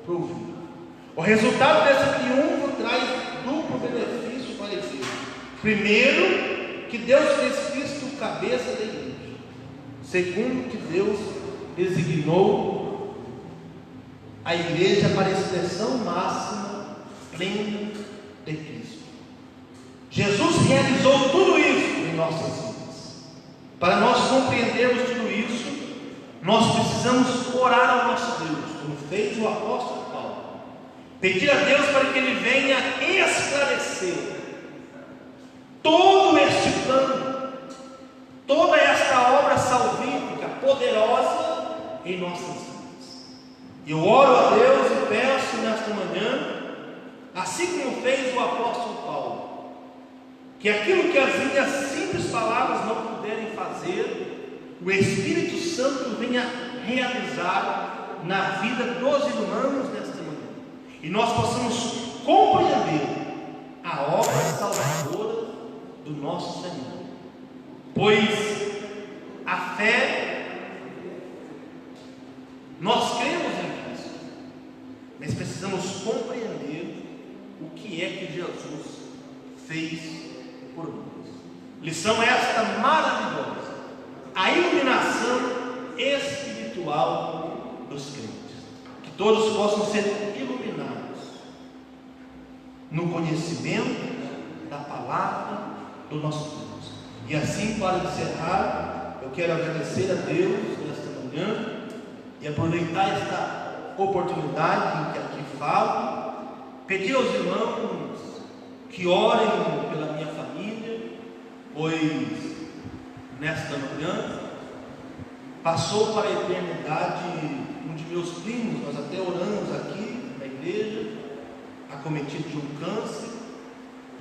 porvir. O resultado desse triunfo traz duplo benefício para a igreja. Primeiro, que Deus fez Cristo cabeça da igreja. Segundo, que Deus designou a igreja para a expressão máxima, plena de Cristo. Jesus realizou tudo isso em nossas vidas. Para nós compreendermos tudo isso, nós precisamos orar ao nosso Deus, como fez o apóstolo Paulo. Pedir a Deus para que Ele venha esclarecer todo este plano, toda esta obra salvífica, poderosa em nossas vidas. Eu oro a Deus e peço nesta manhã, assim como fez o apóstolo Paulo, que aquilo que as minhas simples palavras não puderem fazer, o Espírito Santo venha realizar na vida dos irmãos nesta manhã, e nós possamos compreender a obra salvadora do nosso Senhor, pois a fé, nós cremos em Cristo, mas precisamos compreender o que é que Jesus fez por nós. Lição esta maravilhosa, a iluminação espiritual dos crentes, que todos possam ser iluminados no conhecimento da palavra do nosso Deus. E assim, para encerrar, eu quero agradecer a Deus nesta manhã e aproveitar esta oportunidade em que aqui falo, pedir aos irmãos que orem pela minha família, pois nesta manhã passou para a eternidade um de meus primos. Nós até oramos aqui na igreja, acometido de um câncer.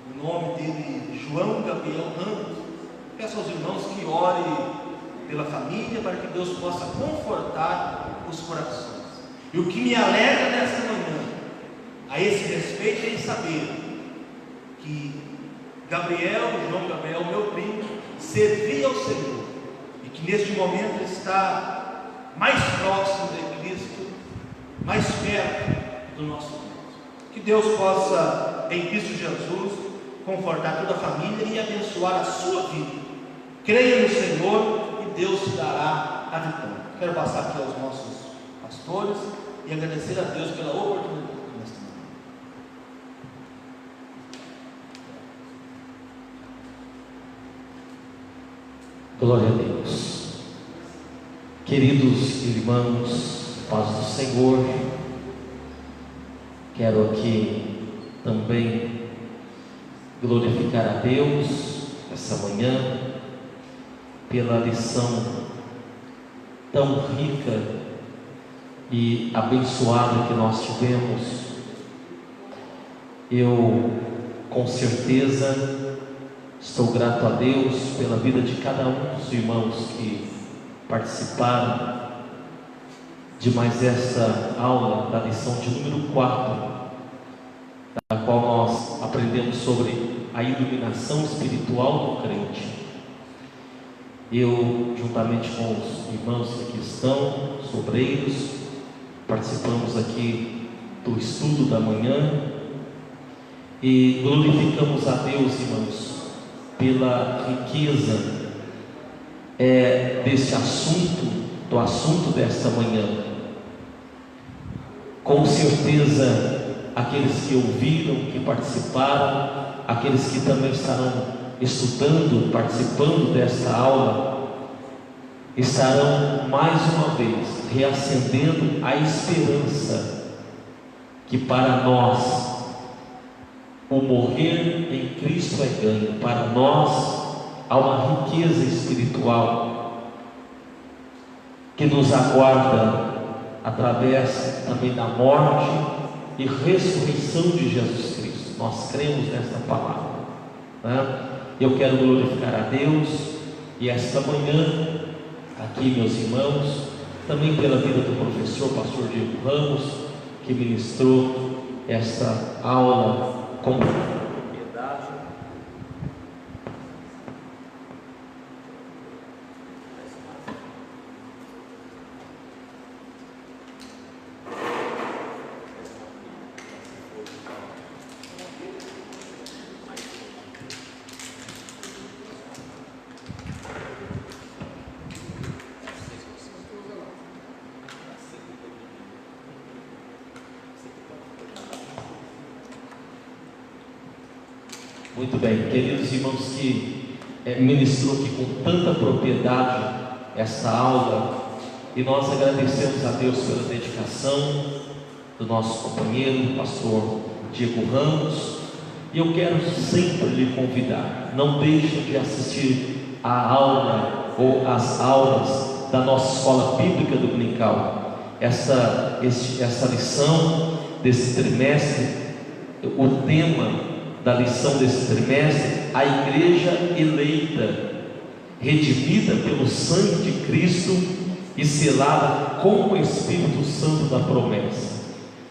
O nome dele é João Gabriel Ramos. Peço aos irmãos que orem pela família, para que Deus possa confortar os corações. E o que me alegra nesta manhã a esse respeito é em saber que João Gabriel, meu primo, servia ao Senhor, e que neste momento está mais próximo de Cristo, mais perto do nosso Deus. Que Deus possa, em Cristo Jesus, confortar toda a família e abençoar a sua vida. Creia no Senhor e Deus te dará a vitória. Quero passar aqui aos nossos pastores e agradecer a Deus pela oportunidade nesta manhã. Glória a Deus. Queridos irmãos, paz do Senhor, quero aqui também glorificar a Deus essa manhã pela lição tão rica e abençoada que nós tivemos. Eu com certeza estou grato a Deus pela vida de cada um dos irmãos que participaram de mais esta aula da lição de número 4, na qual nós aprendemos sobre a iluminação espiritual do crente. Eu, juntamente com os irmãos que aqui estão, os obreiros, participamos aqui do estudo da manhã e glorificamos a Deus, irmãos, pela riqueza deste assunto, do assunto desta manhã. Com certeza, aqueles que ouviram, que participaram, aqueles que também estarão estudando, participando desta aula, estarão mais uma vez reacendendo a esperança que para nós o morrer em Cristo é ganho. Para nós há uma riqueza espiritual que nos aguarda através também da morte e ressurreição de Jesus Cristo. Nós cremos nesta palavra, né? Eu quero glorificar a Deus, e esta manhã aqui, meus irmãos, também pela vida do professor pastor Diego Ramos, que ministrou esta aula com propriedade. Muito bem, queridos irmãos, que ministrou aqui com tanta propriedade esta aula, e nós agradecemos a Deus pela dedicação do nosso companheiro, pastor Diego Ramos, e eu quero sempre lhe convidar, não deixe de assistir a aula ou as aulas da nossa escola bíblica dominical. Essa lição desse trimestre, o tema da lição desse trimestre, a igreja eleita, redimida pelo sangue de Cristo e selada com o Espírito Santo da promessa.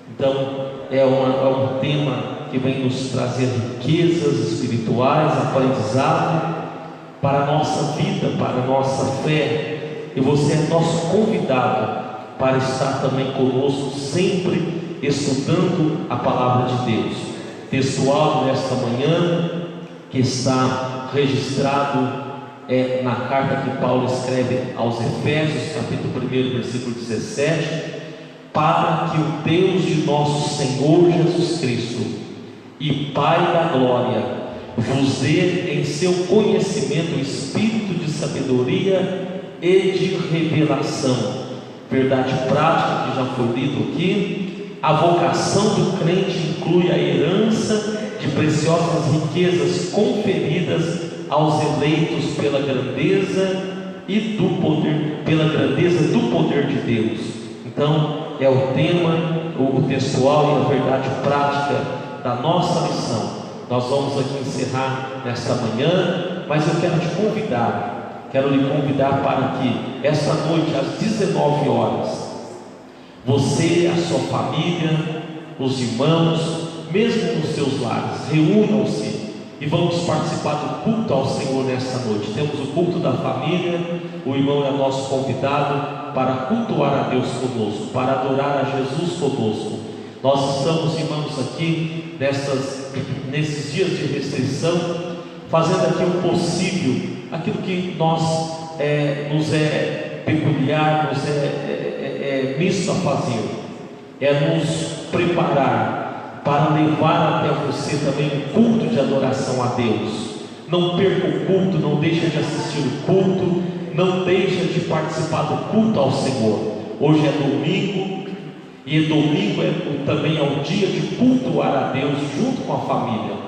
Então é um tema que vem nos trazer riquezas espirituais, aprendizado para a nossa vida, para a nossa fé, e você é nosso convidado para estar também conosco, sempre estudando a palavra de Deus. Textual nesta manhã, que está registrado na carta que Paulo escreve aos Efésios, capítulo 1, versículo 17: para que o Deus de nosso Senhor Jesus Cristo e Pai da glória vos dê em seu conhecimento o espírito de sabedoria e de revelação. Verdade prática que já foi lido aqui. A vocação do crente inclui a herança de preciosas riquezas conferidas aos eleitos pela grandeza do poder de Deus. Então é o tema, o textual e a verdade prática da nossa lição. Nós vamos aqui encerrar nesta manhã, mas eu quero lhe convidar para que esta noite às 19 horas você, a sua família, os irmãos, mesmo nos seus lares, reúnam-se e vamos participar do culto ao Senhor nesta noite. Temos o culto da família, o irmão é nosso convidado para cultuar a Deus conosco, para adorar a Jesus conosco. Nós estamos, irmãos, aqui nesses dias de restrição, fazendo aqui o possível, aquilo que nos é peculiar, nos é misto a fazer, é nos preparar para levar até você também um culto de adoração a Deus. Não perca o culto, não deixe de assistir o culto, não deixe de participar do culto ao Senhor. Hoje é domingo, e domingo também é um dia de cultuar a Deus junto com a família.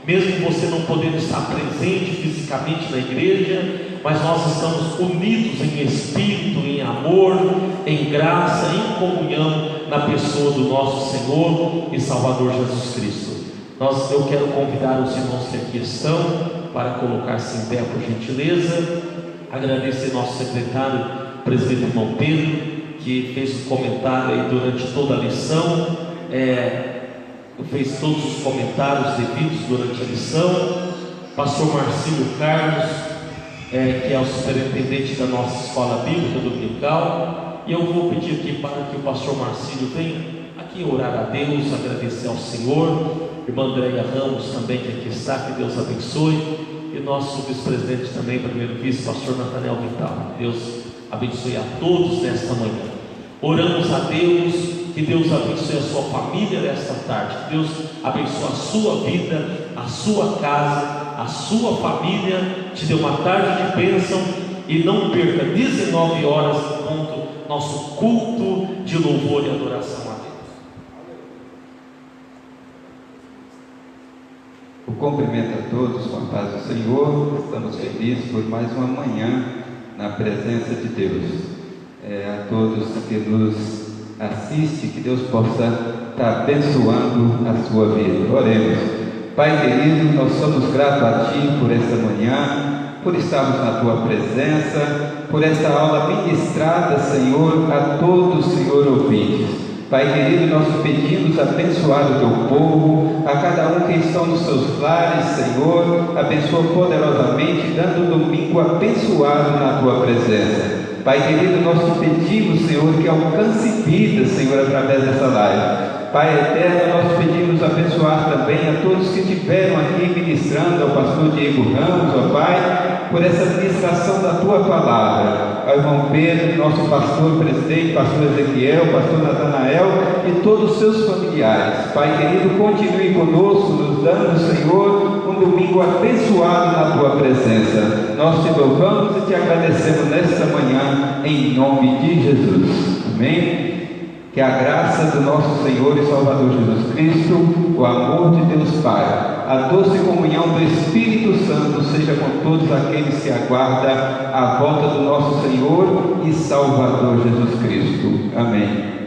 Mesmo você não podendo estar presente fisicamente na igreja, mas nós estamos unidos em espírito, em amor, em graça, em comunhão na pessoa do nosso Senhor e Salvador Jesus Cristo. Eu quero convidar os irmãos que aqui estão para colocar-se em pé, por gentileza. Agradecer nosso secretário, presbítero irmão Pedro, que fez o comentário aí durante toda a lição, fez todos os comentários devidos durante a lição. Pastor Marcílio Carlos, que é o superintendente da nossa escola bíblica dominical, e eu vou pedir aqui para que o pastor Marcílio venha aqui orar a Deus, agradecer ao Senhor. Irmã Andréia Ramos também, que aqui está, que Deus abençoe. e nosso vice-presidente também, primeiro vice, pastor Nathaniel Vital. Deus abençoe a todos nesta manhã. Oramos a Deus, que Deus abençoe a sua família nesta tarde, que Deus abençoe a sua vida, a sua casa, a sua família, te dê uma tarde de bênção, e não perca 19 horas ponto, nosso culto de louvor e adoração a Deus. O cumprimento a todos com a paz do Senhor. Estamos felizes por mais uma manhã na presença de Deus. A todos que nos assistem, que Deus possa estar abençoando a sua vida. Oremos. Pai querido, nós somos gratos a Ti por esta manhã, por estarmos na Tua presença, por esta aula ministrada, Senhor, a todos, Senhor, ouvintes. Pai querido, nós pedimos abençoar o Teu povo, a cada um que estão nos seus lares, Senhor, abençoa poderosamente, dando um domingo abençoado na Tua presença. Pai querido, nós te pedimos, Senhor, que alcance vidas, Senhor, através dessa live. Pai eterno, nós pedimos abençoar também a todos que estiveram aqui ministrando, ao pastor Diego Ramos, ó Pai, por essa ministração da Tua palavra, ao irmão Pedro, nosso pastor presidente, pastor Ezequiel, pastor Natanael e todos os seus familiares. Pai querido, continue conosco, nos dando, Senhor, um domingo abençoado na Tua presença. Nós te louvamos e te agradecemos nesta manhã, em nome de Jesus. Amém? Que a graça do nosso Senhor e Salvador Jesus Cristo, o amor de Deus Pai, a doce comunhão do Espírito Santo seja com todos aqueles que aguardam a volta do nosso Senhor e Salvador Jesus Cristo. Amém.